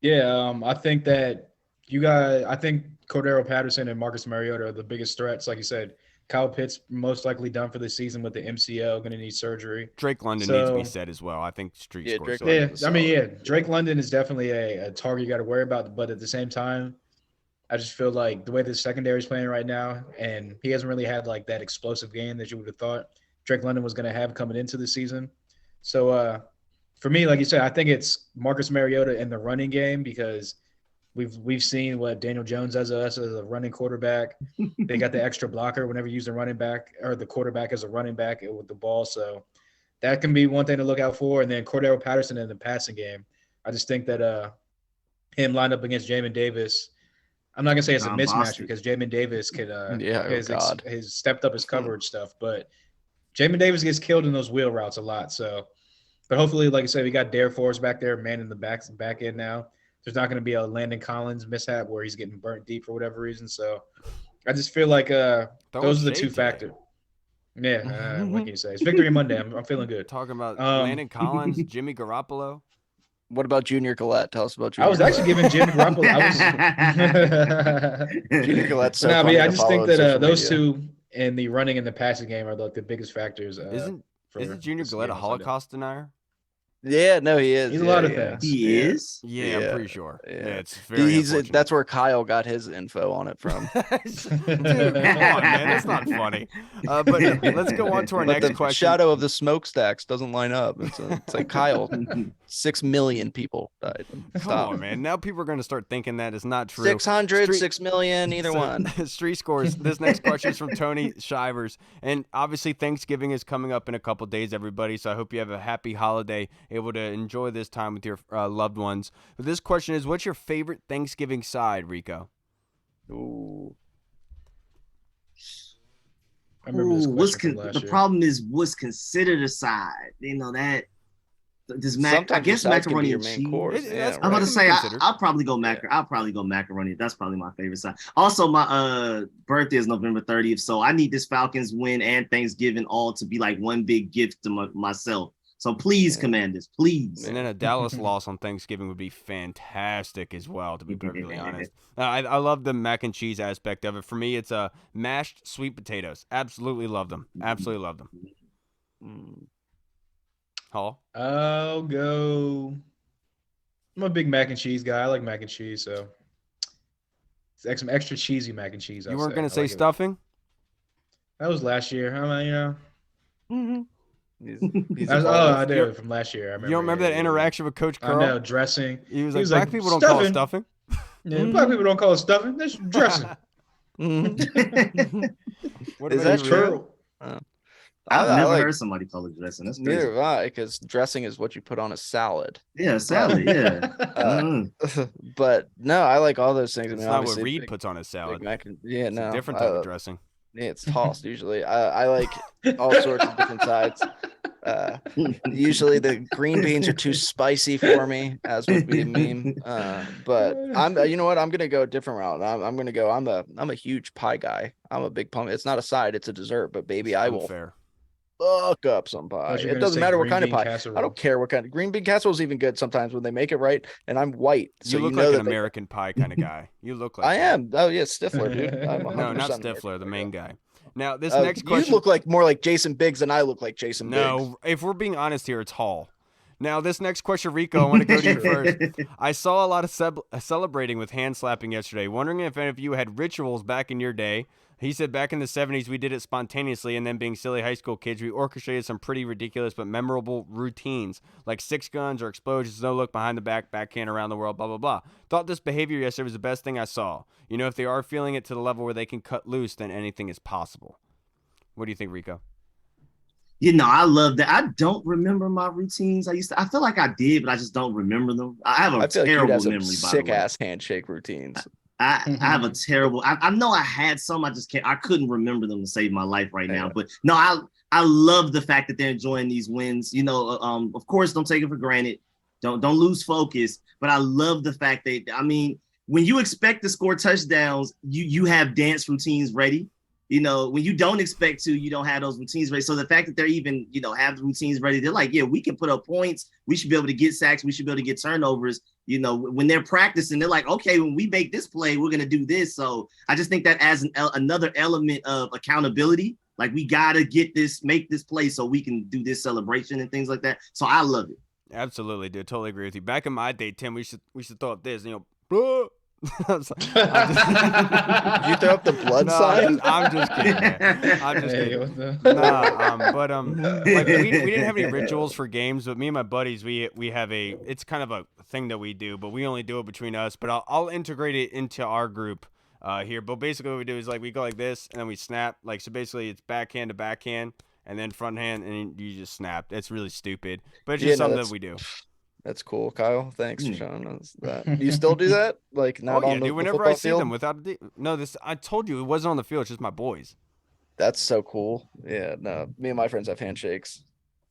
Yeah, I think that I think Cordero Patterson and Marcus Mariota are the biggest threats. Like you said, Kyle Pitts most likely done for the season with the MCL, going to need surgery. Drake London needs to be said as well. I think Street Scores. Drake London is definitely a target you got to worry about, but at the same time, I just feel like the way the secondary is playing right now, and he hasn't really had like that explosive game that you would have thought Drake London was going to have coming into the season. So for me, like you said, I think it's Marcus Mariota in the running game, because we've seen what Daniel Jones does as a running quarterback. They got the extra blocker whenever you use the running back or the quarterback as a running back with the ball. So that can be one thing to look out for. And then Cordero Patterson in the passing game. I just think that him lined up against Jamin Davis, I'm not gonna say it's a mismatch because Jamin Davis could has stepped up his coverage stuff, but Jamin Davis gets killed in those wheel routes a lot. So, but hopefully, like I said, we got Dare Force back there, man in the back end now. There's not going to be a Landon Collins mishap where he's getting burnt deep for whatever reason. So I just feel like those are the two factors. Yeah, what can you say? It's Victory Monday. I'm feeling good. Talking about Landon Collins, Jimmy Garoppolo. What about Junior Gillette? Tell us about Junior. I was actually giving Jimmy Garoppolo. Junior Gillette. So I just think that those two in the running and the passing game are like the biggest factors. Isn't Junior Gillette a Holocaust denier? Yeah, no, he is. He's a lot of things. He is? Yeah, I'm pretty sure. Yeah, it's very that's where Kyle got his info on it from. Dude, come on, man. That's not funny. But let's go on to our next question. The shadow of the smokestacks doesn't line up. It's like Kyle. 6 million people died. Come on, man. Now people are going to start thinking that is not true. 600, 6 million, either one. Street Scores. This next question is from Tony Shivers. And obviously Thanksgiving is coming up in a couple days, everybody. So I hope you have a happy holiday, able to enjoy this time with your loved ones. But this question is, what's your favorite Thanksgiving side, Rico? Ooh. I remember this question from last year. Problem is what's considered a side. That I guess macaroni and cheese. I'm about to say I'll probably go macaroni. That's probably my favorite side. Also, my birthday is November 30th, so I need this Falcons win and Thanksgiving all to be like one big gift to myself. So please, Commanders, please. And then a Dallas loss on Thanksgiving would be fantastic as well, to be perfectly honest. I love the mac and cheese aspect of it. For me, it's mashed sweet potatoes. Absolutely love them. Absolutely love them. Hall? I'll go. I'm a big mac and cheese guy. I like mac and cheese, so it's some extra cheesy mac and cheese. You weren't going to say stuffing? That was last year. Mm-hmm. I did from last year. I remember. You don't remember that interaction with Coach Curl? I know, dressing. He was like, black people don't call it stuffing. Yeah, black people don't call it stuffing. That's dressing. Is that true? I've never heard somebody call it dressing. That's crazy. Neither have I, because dressing is what you put on a salad. Yeah, salad. Yeah. But no, I like all those things. It's not what Reed puts on his salad. It's a different type of dressing. Yeah, it's tossed usually. I like all sorts of different sides. Usually the green beans are too spicy for me, as would be a meme. But you know what? I'm gonna go a different route. I'm gonna go. I'm a huge pie guy. I'm a big pumpkin. It's not a side. It's a dessert. But baby, I will fuck up some pie. It doesn't matter what kind of pie. Casserole. I don't care what kind. Green bean casserole is even good sometimes when they make it right. And I'm white, so you look like an American pie kind of guy. You look like I am. Oh yeah, Stifler, dude. No, not Stifler, the main guy. Now this next question. You look more like Jason Biggs than I look like Jason Biggs. No, if we're being honest here, it's Hall. Now this next question, Rico, I want to go to you first. I saw a lot of celebrating with hand slapping yesterday. Wondering if any of you had rituals back in your day. He said back in the 70s, we did it spontaneously, and then being silly high school kids, we orchestrated some pretty ridiculous but memorable routines, like 6 guns or explosions, no look behind the back, backhand around the world, blah, blah, blah. Thought this behavior yesterday was the best thing I saw. You know, if they are feeling it to the level where they can cut loose, then anything is possible. What do you think, Rico? I love that. I don't remember my routines. I feel like I did, but I just don't remember them. I have a terrible memory, by the way. Sick ass handshake routines. I have a terrible. I know I had some. I just can't. I couldn't remember them to save my life right now. But no, I love the fact that they're enjoying these wins. You know, of course, don't take it for granted. Don't lose focus. But I love the fact that, I mean, when you expect to score touchdowns, you have dance routines ready. You know, when you don't expect to, you don't have those routines ready. So the fact that they're even, you know, have the routines ready, they're like, yeah, we can put up points. We should be able to get sacks. We should be able to get turnovers. You know, when they're practicing, they're like, okay, when we make this play, we're going to do this. So I just think that as another element of accountability, like we got to make this play so we can do this celebration and things like that. So I love it. Absolutely, dude. Totally agree with you. Back in my day, Tim, we should throw up this, you know, You throw up the blood sign? I'm just kidding. Man. I'm just kidding. Like we didn't have any rituals for games, but me and my buddies, we have it's kind of a thing that we do, but we only do it between us. But I'll integrate it into our group here. But basically, what we do is like we go like this, and then we snap. Like so, basically, it's backhand to backhand, and then front hand, and you just snap. It's really stupid, but it's just something that we do. That's cool, Kyle. Thanks for showing us that. You still do that? Like not on the whenever football I see field? them without I told you it wasn't on the field. It's just my boys. That's so cool. Yeah, no, me and my friends have handshakes.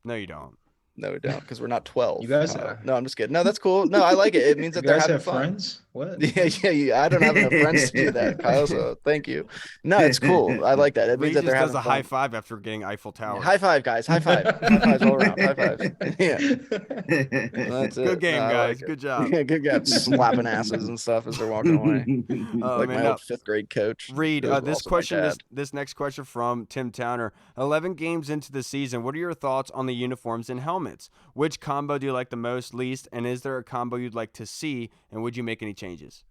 No, you don't. No, we don't, because we're not 12. You guys no, I'm just kidding. No, that's cool. No, I like it. It means that you they're guys having have fun. friends? What? Yeah. I don't have enough friends to do that, Kyle. So thank you. No, it's cool. I like that. It means that they're having does a fun. high five after getting Eiffel Tower. High five, guys. High five. High fives all around. High fives. Yeah. That's it. Good game, No, guys. like Good job. Yeah, good job. Slapping asses and stuff as they're walking away. Like my old 5th grade coach. Reed, this question, this next question from Tim Towner. 11 games into the season, what are your thoughts on the uniforms and helmets? Which combo do you like the most, least, and is there a combo you'd like to see, and would you make any changes?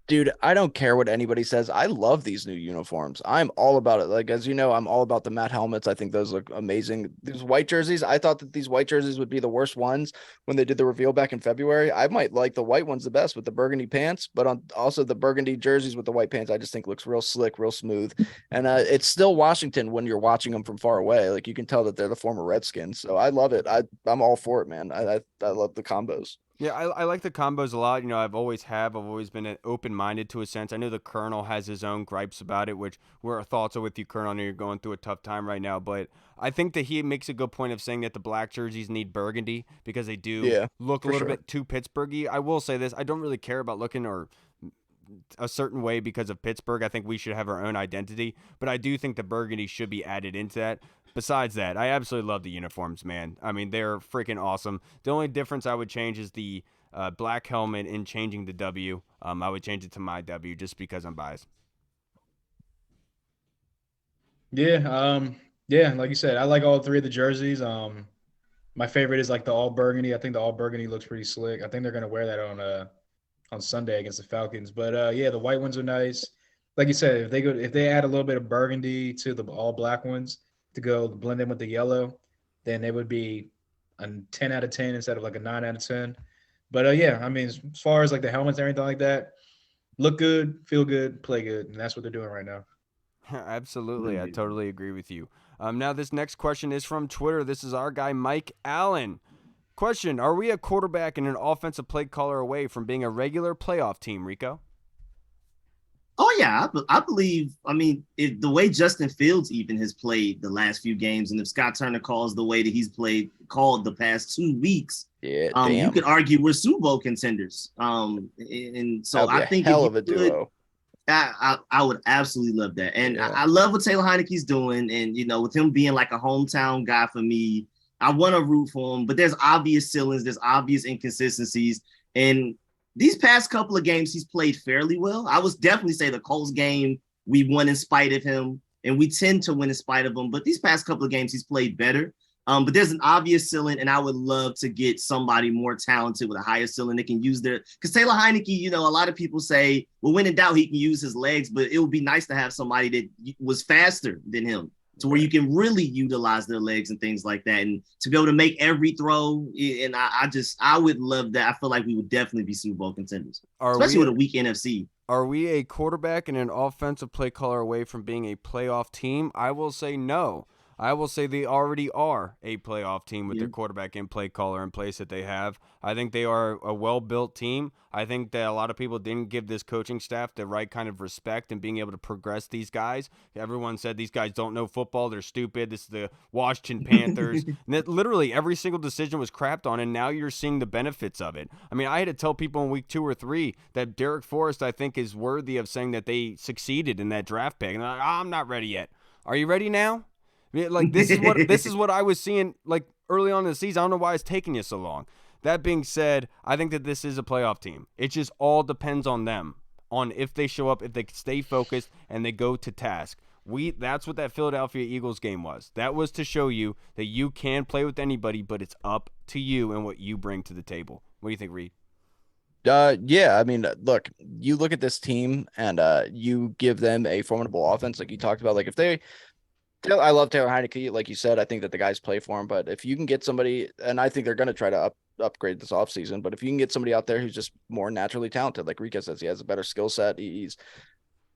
Dude, I don't care what anybody says. I love these new uniforms. I'm all about it. Like, as you know, I'm all about the matte helmets. I think those look amazing. These white jerseys, I thought that these white jerseys would be the worst ones when they did the reveal back in February. I might like the white ones the best with the burgundy pants, but also the burgundy jerseys with the white pants, I just think looks real slick, real smooth. And it's still Washington when you're watching them from far away. Like, you can tell that they're the former Redskins. So I love it. I'm all for it, man. I love the combos. Yeah, I like the combos a lot. You know, I've always been open-minded to a sense. I know the Colonel has his own gripes about it, which our thoughts are with you, Colonel. I know you're going through a tough time right now, but I think that he makes a good point of saying that the black jerseys need burgundy because they do look a little bit too Pittsburghy. I will say this. I don't really care about looking or a certain way because of Pittsburgh. I think we should have our own identity, but I do think the burgundy should be added into that. Besides that, I absolutely love the uniforms, man. I mean, they're freaking awesome. The only difference I would change is the black helmet in changing the W. I would change it to my W just because I'm biased. Yeah, like you said, I like all 3 of the jerseys. My favorite is like the all burgundy. I think the all burgundy looks pretty slick. I think they're gonna wear that on Sunday against the Falcons. But yeah, the white ones are nice. Like you said, if they add a little bit of burgundy to the all black ones to go blend in with the yellow, then they would be a 10 out of 10 instead of like a 9 out of 10. But yeah, I mean, as far as like the helmets and everything like that, look good, feel good, play good, and that's what they're doing right now. Absolutely, I totally agree with you. Now this next question is from Twitter. This is our guy Mike Allen. Question: are we a quarterback and an offensive play caller away from being a regular playoff team, Rico? Oh yeah, I believe. I mean, if the way Justin Fields even has played the last few games, and if Scott Turner calls the way that he's called the past 2 weeks, you could argue we're Super Bowl contenders. And so I think hell of a duo. I would absolutely love that, and I love what Taylor Heineke's doing, and you know, with him being like a hometown guy for me, I want to root for him. But there's obvious ceilings, there's obvious inconsistencies, and these past couple of games, he's played fairly well. I would definitely say the Colts game, we won in spite of him, and we tend to win in spite of him. But these past couple of games, he's played better. But there's an obvious ceiling, and I would love to get somebody more talented with a higher ceiling that can use because Taylor Heinecke, you know, a lot of people say, well, when in doubt, he can use his legs, but it would be nice to have somebody that was faster than him to where you can really utilize their legs and things like that, and to be able to make every throw. And I would love that. I feel like we would definitely be Super Bowl contenders, especially with a weak NFC. Are we a quarterback and an offensive play caller away from being a playoff team? I will say no. I will say they already are a playoff team with their quarterback and play caller in place that they have. I think they are a well-built team. I think that a lot of people didn't give this coaching staff the right kind of respect and being able to progress these guys. Everyone said these guys don't know football. They're stupid. This is the Washington Panthers. And that literally every single decision was crapped on, and now you're seeing the benefits of it. I mean, I had to tell people in week 2 or 3 that Derek Forrest, I think, is worthy of saying that they succeeded in that draft pick. And they're like, I'm not ready yet. Are you ready now? Like this is what I was seeing like early on in the season. I don't know why it's taking you so long. That being said, I think that this is a playoff team. It just all depends on them, on if they show up, if they stay focused and they go to task. That's what that Philadelphia Eagles game was. That was to show you that you can play with anybody, but it's up to you and what you bring to the table. What do you think, Reed? Yeah, I mean, look, you look at this team and you give them a formidable offense, like you talked about. Like I love Taylor Heinecke, like you said. I think that the guys play for him, but if you can get somebody, and I think they're going to try to upgrade this offseason, but if you can get somebody out there who's just more naturally talented, like Rico says, he has a better skill set.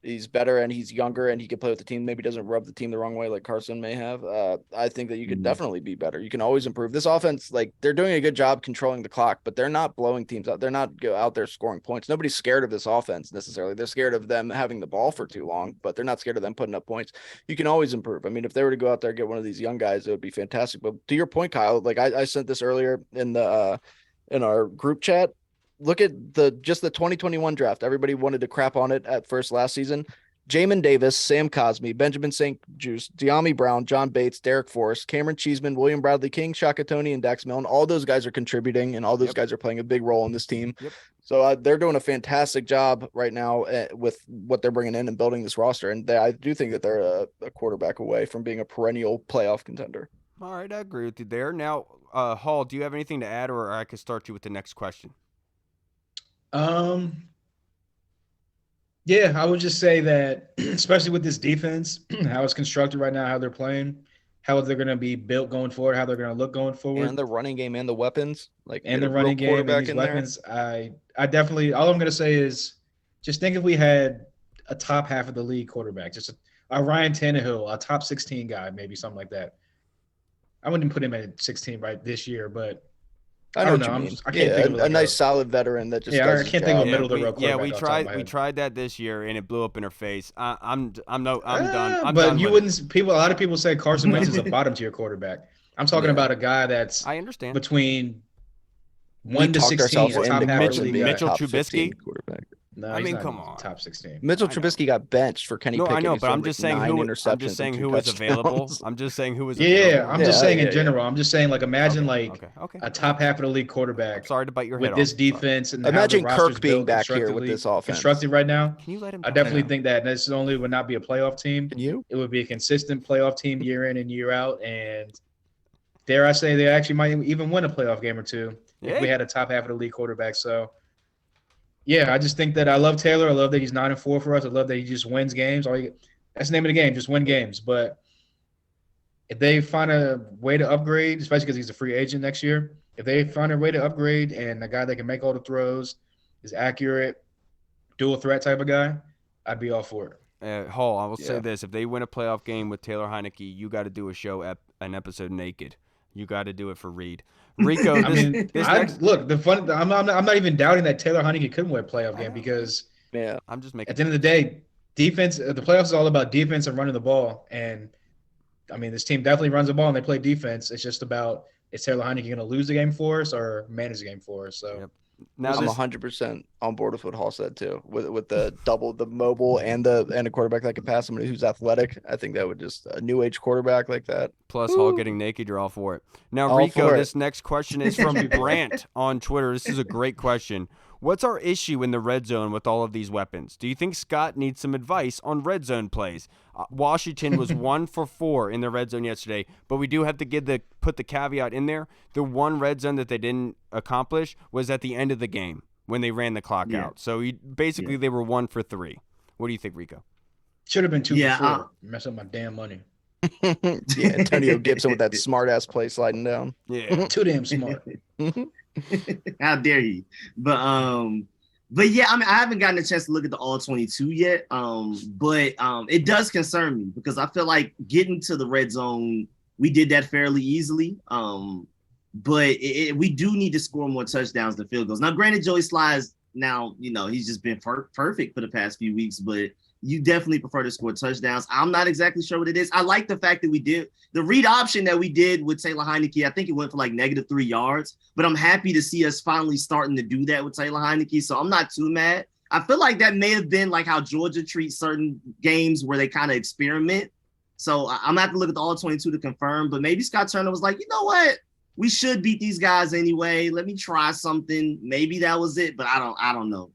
He's better and he's younger and he can play with the team. Maybe doesn't rub the team the wrong way like Carson may have. I think that you could definitely be better. You can always improve. This offense, like they're doing a good job controlling the clock, but they're not blowing teams out. They're not out there scoring points. Nobody's scared of this offense necessarily. They're scared of them having the ball for too long, but they're not scared of them putting up points. You can always improve. I mean, if they were to go out there and get one of these young guys, it would be fantastic. But to your point, Kyle, like I sent this earlier in the in our group chat. Look at the 2021 draft. Everybody wanted to crap on it at first last season. Jamin Davis, Sam Cosmi, Benjamin St. Juice, De'Ami Brown, John Bates, Derek Forrest, Cameron Cheeseman, William Bradley King, Shaka Toney, and Dax Milne. All those guys are contributing, and all those guys are playing a big role in this team. So they're doing a fantastic job right now with what they're bringing in and building this roster. And I do think that they're a quarterback away from being a perennial playoff contender. All right, I agree with you there. Now, Hall, do you have anything to add, or I could start you with the next question? Yeah, I would just say that, especially with this defense, how it's constructed right now, how they're playing, how they're going to be built going forward, how they're going to look going forward, and the running game and the weapons, and the running game and these weapons. I definitely, all I'm going to say is, just think if we had a top half of the league quarterback, just a Ryan Tannehill, a top 16 guy, maybe something like that. I wouldn't put him at 16 right this year, but I don't know. I can't think of a nice solid veteran that just I can't think of a middle of the road quarterback. Yeah, we tried that this year and it blew up in her face. I'm done. But done you wouldn't. A lot of people say Carson Wentz is a bottom tier quarterback. I'm talking about a guy that's I understand between 1 to 16. Mitchell Trubisky quarterback. No, I mean, come on. Top 16. Mitchell Trubisky got benched for Kenny Pickett. I know, but I'm just saying who was available. I'm just saying who was available. Yeah, I'm just saying in general. I'm just saying, like, imagine a top half of the league quarterback. I'm sorry to bite your head with this defense and imagine how the Kirk being back here with this offense constructed right now. Can you let him? I definitely think that this only would not be a playoff team. Can you? It would be a consistent playoff team year in and year out, and dare I say they actually might even win a playoff game or two if we had a top half of the league quarterback. So. Yeah, I just think that I love Taylor. I love that he's 9-4 for us. I love that he just wins games. That's the name of the game, just win games. But if they find a way to upgrade, especially because he's a free agent next year, if they find a way to upgrade and a guy that can make all the throws, is accurate, dual threat type of guy, I'd be all for it. Hall, I will say this. If they win a playoff game with Taylor Heinecke, you got to do a show, an episode naked. You got to do it for Reed. Rico, I'm not even doubting that Taylor Heinecke could win a playoff game because I'm just making. At the end of the day, defense. The playoffs is all about defense and running the ball. And I mean, this team definitely runs the ball and they play defense. It's just about is Taylor Heinecke going to lose the game for us or manage the game for us? So. Now I'm 100% on board with what Hall said too. With the double, the mobile and a quarterback that can pass, somebody who's athletic. I think that would just a new age quarterback like that. Plus Hall getting naked, you're all for it. Now Rico, this next question is from Brant on Twitter. This is a great question. What's our issue in the red zone with all of these weapons? Do you think Scott needs some advice on red zone plays? Washington was 1 for 4 in the red zone yesterday, but we do have to put the caveat in there. The one red zone that they didn't accomplish was at the end of the game when they ran the clock out. So they were 1 for 3. What do you think, Rico? Should have been 2 for 4. Mess up my damn money. Antonio Gibson with that smart ass play sliding down. Yeah, too damn smart. How dare you? But But yeah, I mean, I haven't gotten a chance to look at the all 22 yet. But it does concern me because I feel like getting to the red zone, we did that fairly easily. But we do need to score more touchdowns than field goals. Now, granted, Joey Sly's now, he's just been perfect for the past few weeks, but you definitely prefer to score touchdowns. I'm not exactly sure what it is. I like the fact that we did the read option that we did with Taylor Heinecke. I think it went for like -3 yards, but I'm happy to see us finally starting to do that with Taylor Heinecke. So I'm not too mad. I feel like that may have been like how Georgia treats certain games where they kind of experiment. So I'm gonna have to look at the all 22 to confirm, but maybe Scott Turner was like, you know what? We should beat these guys anyway. Let me try something. Maybe that was it, but I don't know.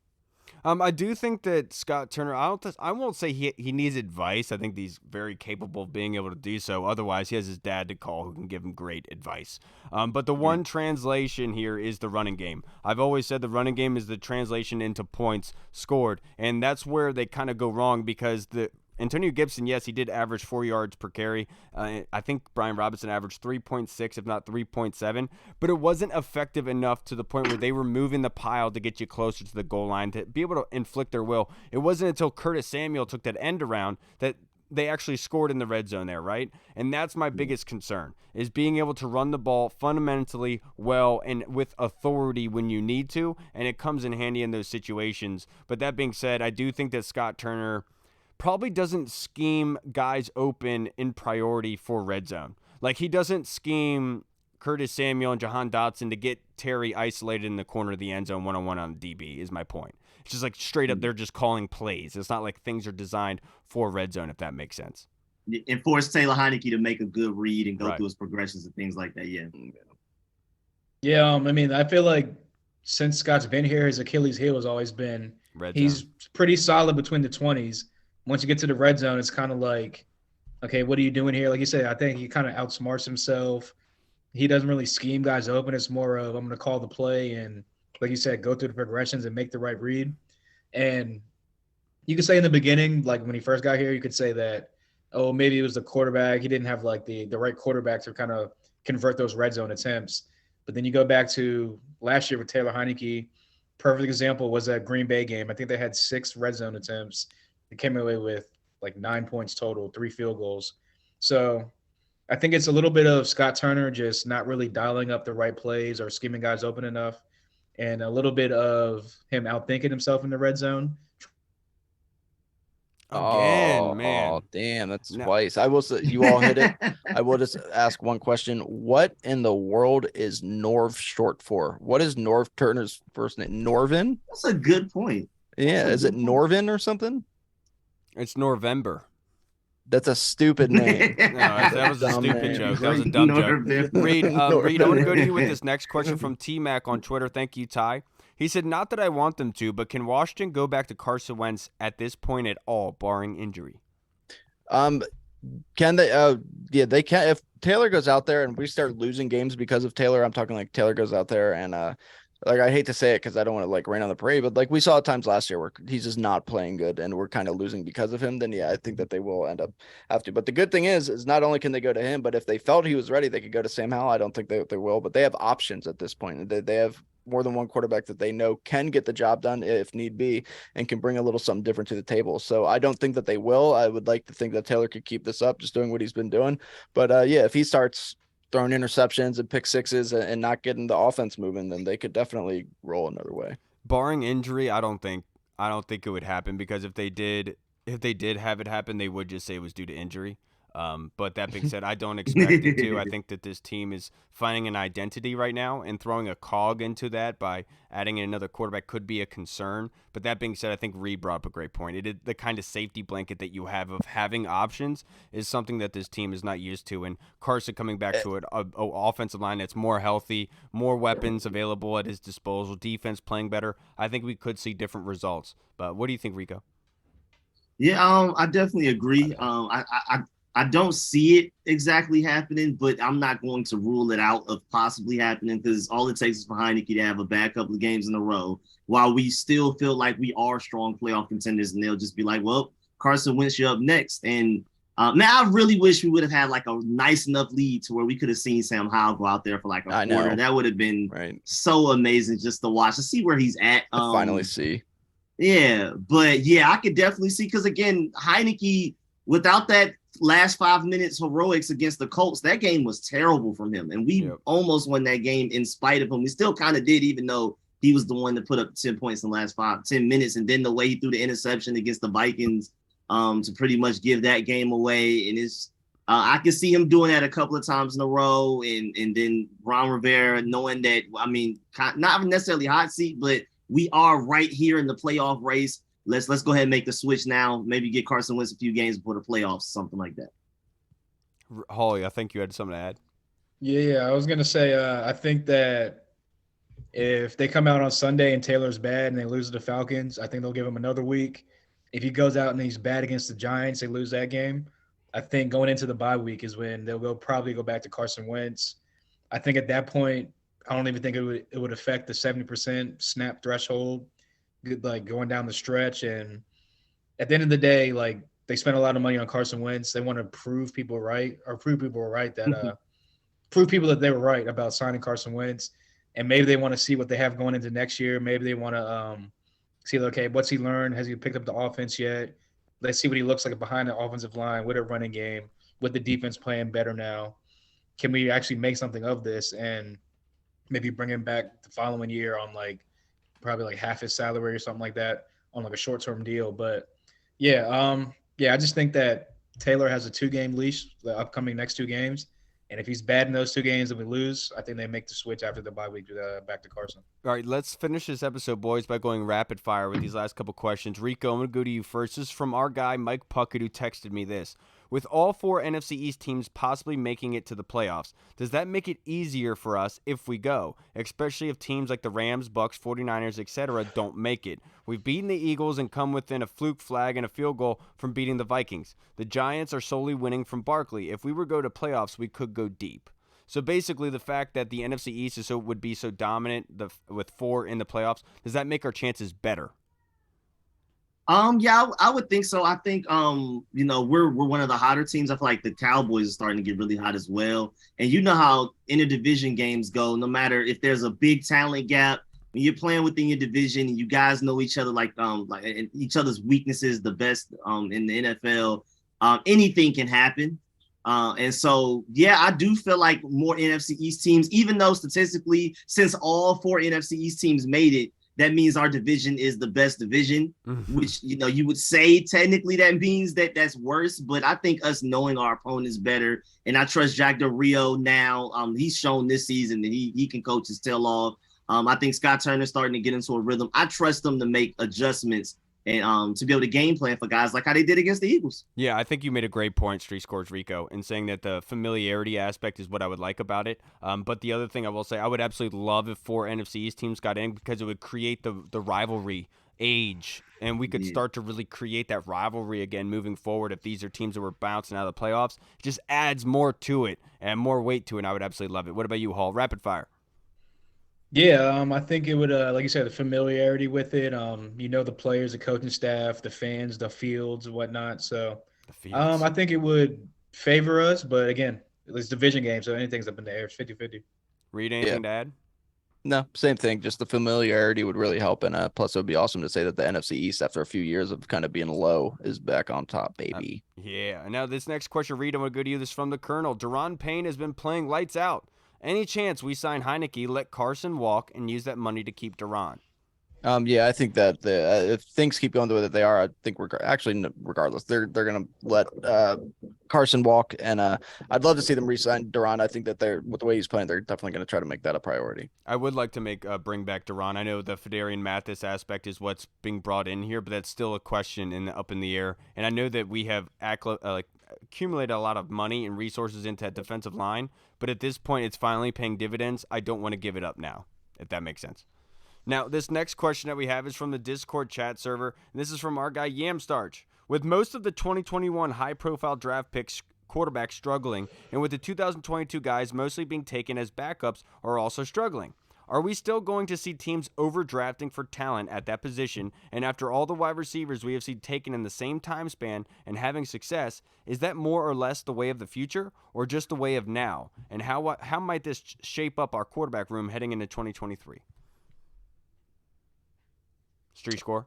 I do think that Scott Turner, I won't say he needs advice. I think he's very capable of being able to do so. Otherwise, he has his dad to call who can give him great advice. But the one translation here is the running game. I've always said the running game is the translation into points scored. And that's where they kind of go wrong because Antonio Gibson, yes, he did average 4 yards per carry. I think Brian Robinson averaged 3.6, if not 3.7, but it wasn't effective enough to the point where they were moving the pile to get you closer to the goal line to be able to inflict their will. It wasn't until Curtis Samuel took that end around that they actually scored in the red zone there, right? And that's my biggest concern, is being able to run the ball fundamentally well and with authority when you need to, and it comes in handy in those situations. But that being said, I do think that Scott Turner probably doesn't scheme guys open in priority for red zone. Like, he doesn't scheme Curtis Samuel and Jahan Dotson to get Terry isolated in the corner of the end zone one-on-one on DB is my point. It's just like straight up they're just calling plays. It's not like things are designed for red zone, if that makes sense. And force Taylor Heinecke to make a good read and go through his progressions and things like that, yeah. Yeah, I mean, I feel like since Scott's been here, his Achilles heel has always been he's pretty solid between the 20s. Once you get to the red zone, it's kind of like, okay, what are you doing here? Like you said, I think he kind of outsmarts himself. He doesn't really scheme guys open. It's more of, I'm going to call the play and, like you said, go through the progressions and make the right read. And you could say in the beginning, like when he first got here, you could say that, oh, maybe it was the quarterback. He didn't have like the right quarterback to kind of convert those red zone attempts. But then you go back to last year with Taylor Heinecke. Perfect example was that Green Bay game. I think they had 6 red zone attempts. They came away with like 9 points total, 3 field goals. So I think it's a little bit of Scott Turner just not really dialing up the right plays or scheming guys open enough, and a little bit of him outthinking himself in the red zone. Again, man. Oh, damn, that's twice. I will say, you all hit it. I will just ask one question. What in the world is Norv short for? What is Norv Turner's first name? Norvin? That's a good point. Yeah, is it Norvin or something? It's November. That's a stupid name. No, that was a stupid joke. That was a dumb joke. Reed, I want to go to you with this next question from T-Mac on Twitter. Thank you, Ty. He said, not that I want them to, but can Washington go back to Carson Wentz at this point at all, barring injury? Can they? Yeah, they can. If Taylor goes out there and we start losing games because of Taylor, I'm talking like Taylor goes out there and like, I hate to say it because I don't want to like rain on the parade, but like we saw at times last year where he's just not playing good and we're kind of losing because of him, then yeah, I think that they will end up have to. But the good thing is not only can they go to him, but if they felt he was ready, they could go to Sam Howell. I don't think they will, but they have options at this point. They have more than one quarterback that they know can get the job done if need be and can bring a little something different to the table. So I don't think that they will. I would like to think that Taylor could keep this up, just doing what he's been doing. But yeah, if he starts throwing interceptions and pick sixes and not getting the offense moving, then they could definitely roll another way. Barring injury, I don't think it would happen, because if they did have it happen, they would just say it was due to injury. But that being said, I don't expect it to. I think that this team is finding an identity right now, and throwing a cog into that by adding in another quarterback could be a concern. But that being said, I think Reed brought up a great point. The kind of safety blanket that you have of having options is something that this team is not used to. And Carson coming back to an offensive line that's more healthy, more weapons available at his disposal, defense playing better, I think we could see different results. But what do you think, Rico? Yeah, I definitely agree. I don't see it exactly happening, but I'm not going to rule it out of possibly happening, because all it takes is for Heineke to have a bad couple of games in a row while we still feel like we are strong playoff contenders, and they'll just be like, well, Carson Wentz, you're up next. And Now I really wish we would have had like a nice enough lead to where we could have seen Sam Howell go out there for like a quarter. That would have been so amazing just to watch, to see where he's at. Finally see. Yeah, but yeah, I could definitely see, because again, Heinecke, without that last 5 minutes heroics against the Colts, that game was terrible from him. And we almost won that game in spite of him. We still kind of did, even though he was the one that put up 10 points in the last 10 minutes. And then the way he threw the interception against the Vikings to pretty much give that game away. And it's I can see him doing that a couple of times in a row. And then Ron Rivera knowing that, I mean, not necessarily hot seat, but we are right here in the playoff race. Let's go ahead and make the switch now. Maybe get Carson Wentz a few games before the playoffs, something like that. Holly, I think you had something to add. Yeah, I was gonna say I think that if they come out on Sunday and Taylor's bad and they lose to the Falcons, I think they'll give him another week. If he goes out and he's bad against the Giants, they lose that game. I think going into the bye week is when they'll probably go back to Carson Wentz. I think at that point, I don't even think it would affect the 70% snap threshold, like going down the stretch. And at the end of the day, like they spent a lot of money on Carson Wentz. They want to prove people right that prove people that they were right about signing Carson Wentz. And maybe they want to see what they have going into next year. Maybe they want to see, okay, what's he learned? Has he picked up the offense yet? Let's see what he looks like behind the offensive line with a running game, with the defense playing better now. Can we actually make something of this and maybe bring him back the following year on probably like half his salary or something like that on like a short-term deal? But I just think that Taylor has a 2-game leash, the upcoming next 2 games. And if he's bad in those 2 games and we lose, I think they make the switch after the bye week back to Carson. All right, let's finish this episode, boys, by going rapid fire with these last couple questions. Rico, I'm going to go to you first. This is from our guy, Mike Puckett, who texted me this. With all 4 NFC East teams possibly making it to the playoffs, does that make it easier for us if we go, especially if teams like the Rams, Bucks, 49ers, etc. don't make it? We've beaten the Eagles and come within a fluke flag and a field goal from beating the Vikings. The Giants are solely winning from Barkley. If we were to go to playoffs, we could go deep. So basically, the fact that the NFC East would be so dominant with 4 in the playoffs, does that make our chances better? Yeah, I would think so. I think we're one of the hotter teams. I feel like the Cowboys are starting to get really hot as well. And you know how interdivision games go. No matter if there's a big talent gap, when you're playing within your division and you guys know each other like each other's weaknesses the best in the NFL, anything can happen. And so, yeah, I do feel like more NFC East teams, even though statistically, since all 4 NFC East teams made it, that means our division is the best division, which, you would say technically that means that that's worse. But I think us knowing our opponents better, and I trust Jack Del Rio now. He's shown this season that he can coach his tail off. I think Scott Turner's starting to get into a rhythm. I trust them to make adjustments and to be able to game plan for guys like how they did against the Eagles. Yeah, I think you made a great point, Street Scores Rico, in saying that the familiarity aspect is what I would like about it. But the other thing I will say, I would absolutely love if 4 NFC East teams got in, because it would create the rivalry age, and we could start to really create that rivalry again moving forward. If these are teams that were bouncing out of the playoffs, it just adds more to it and more weight to it, and I would absolutely love it. What about you, Hall? Rapid fire. Yeah, I think it would, like you said, the familiarity with it. The players, the coaching staff, the fans, the fields, and whatnot. So, I think it would favor us. But again, it's division game, so anything's up in the air. It's 50-50. Read anything to add? No, same thing. Just the familiarity would really help, and plus it would be awesome to say that the NFC East, after a few years of kind of being low, is back on top, baby. Yeah. Now this next question, Reed, I'm gonna go to you. This is from the Colonel. Deron Payne has been playing lights out. Any chance we sign Heinecke, let Carson walk, and use that money to keep Deron? Yeah, I think that if things keep going the way that they are, I think regardless, they're going to let Carson walk, and I'd love to see them re-sign Deron. I think that with the way he's playing, they're definitely going to try to make that a priority. I would like to bring back Deron. I know the Fedarian Mathis aspect is what's being brought in here, but that's still a question up in the air. And I know that we have accumulated a lot of money and resources into that defensive line, but at this point, it's finally paying dividends. I don't want to give it up now, if that makes sense. Now, this next question that we have is from the Discord chat server, and this is from our guy Yamstarch. With most of the 2021 high-profile draft picks quarterbacks struggling, and with the 2022 guys mostly being taken as backups are also struggling, Are we still going to see teams overdrafting for talent at that position? And after all the wide receivers we have seen taken in the same time span and having success, is that more or less the way of the future or just the way of now? And how might this shape up our quarterback room heading into 2023? Street Score?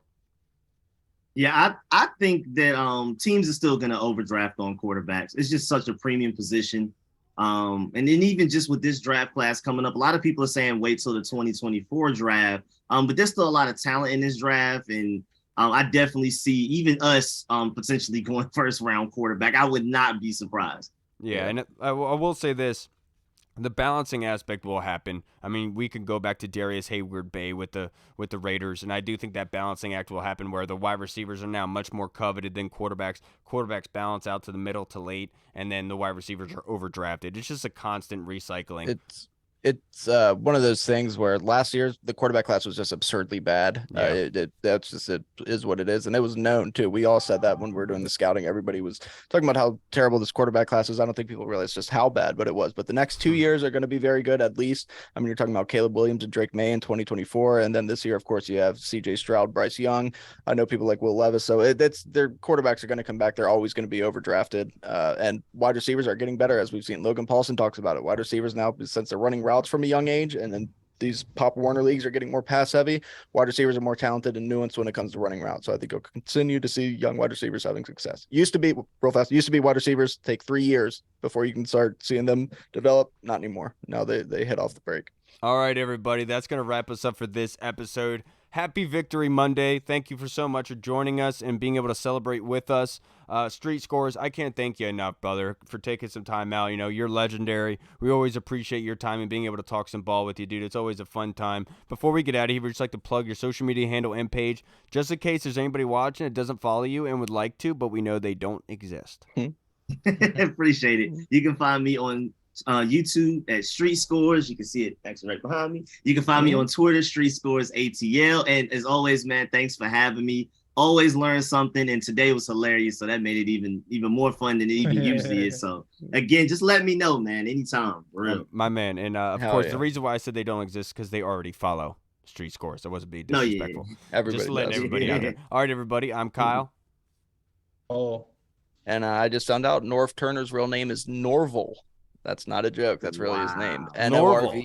Yeah, I think that teams are still going to overdraft on quarterbacks. It's just such a premium position. And then even just with this draft class coming up, a lot of people are saying wait till the 2024 draft. But there's still a lot of talent in this draft. And I definitely see even us potentially going first round quarterback. I would not be surprised. Yeah, and I will say this. The balancing aspect will happen. I mean, we can go back to Darius Hayward-Bay with the Raiders, and I do think that balancing act will happen where the wide receivers are now much more coveted than quarterbacks. Quarterbacks balance out to the middle to late, and then the wide receivers are overdrafted. It's just a constant recycling. It's one of those things where last year the quarterback class was just absurdly bad. Yeah. It is what it is, and it was known too. We all said that when we were doing the scouting. Everybody was talking about how terrible this quarterback class is. I don't think people realize just how bad, but it was. But the next 2 years are going to be very good, at least. I mean, you're talking about Caleb Williams and Drake May in 2024, and then this year, of course, you have C.J. Stroud, Bryce Young. I know people like Will Levis, so their quarterbacks are going to come back. They're always going to be overdrafted, and wide receivers are getting better, as we've seen. Logan Paulson talks about it. Wide receivers now, since they're running routes from a young age, and then these Pop Warner leagues are getting more pass heavy. Wide receivers are more talented and nuanced when it comes to running routes. So I think you'll continue to see young wide receivers having success. Used to be wide receivers take 3 years before you can start seeing them develop. Not anymore. Now they hit off the break. All right, everybody, that's going to wrap us up for this episode. Happy Victory Monday. Thank you so much for joining us and being able to celebrate with us. Street Scores, I can't thank you enough, brother, for taking some time out. You know, you're legendary. We always appreciate your time and being able to talk some ball with you, dude. It's always a fun time. Before we get out of here, we'd just like to plug your social media handle and page, just in case there's anybody watching that doesn't follow you and would like to, but we know they don't exist. Appreciate it. You can find me on YouTube at Street Scores. You can see it actually right behind me. You can find me on Twitter, Street Scores ATL. And as always, man, thanks for having me. Always learn something, and today was hilarious, so that made it even more fun than it even usually is. So again, just let me know, man, anytime. My man, and of course, the reason why I said they don't exist because they already follow Street Scores. I wasn't being disrespectful. Everybody just letting everybody out there. All right, everybody, I'm Kyle. And I just found out Norv Turner's real name is Norval. That's not a joke. That's really his name. Norval.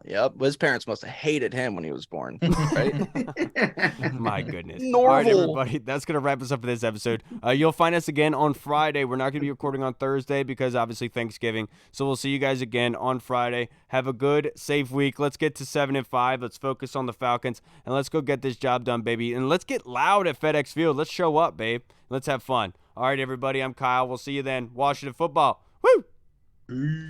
Yep. His parents must have hated him when he was born, right? My goodness. Norval. All right, everybody. That's going to wrap us up for this episode. You'll find us again on Friday. We're not going to be recording on Thursday because obviously Thanksgiving. So we'll see you guys again on Friday. Have a good, safe week. Let's get to 7-5. Let's focus on the Falcons, and let's go get this job done, baby. And let's get loud at FedEx Field. Let's show up, babe. Let's have fun. All right, everybody. I'm Kyle. We'll see you then. Washington football. Woo!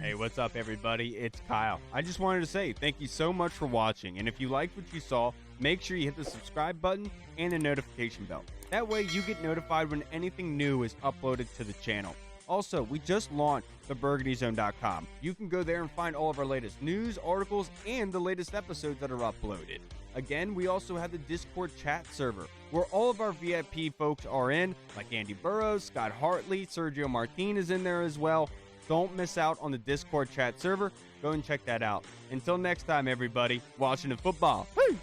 Hey, what's up, everybody? It's Kyle. I just wanted to say thank you so much for watching, and if you liked what you saw, make sure you hit the subscribe button and the notification bell. That way you get notified when anything new is uploaded to the channel. Also, we just launched the BurgundyZone.com. You can go there and find all of our latest news, articles, and the latest episodes that are uploaded. Again, we also have the Discord chat server, where all of our VIP folks are in, like Andy Burrows, Scott Hartley, Sergio Martin is in there as well. Don't miss out on the Discord chat server. Go and check that out. Until next time, everybody, Washington football. Woo!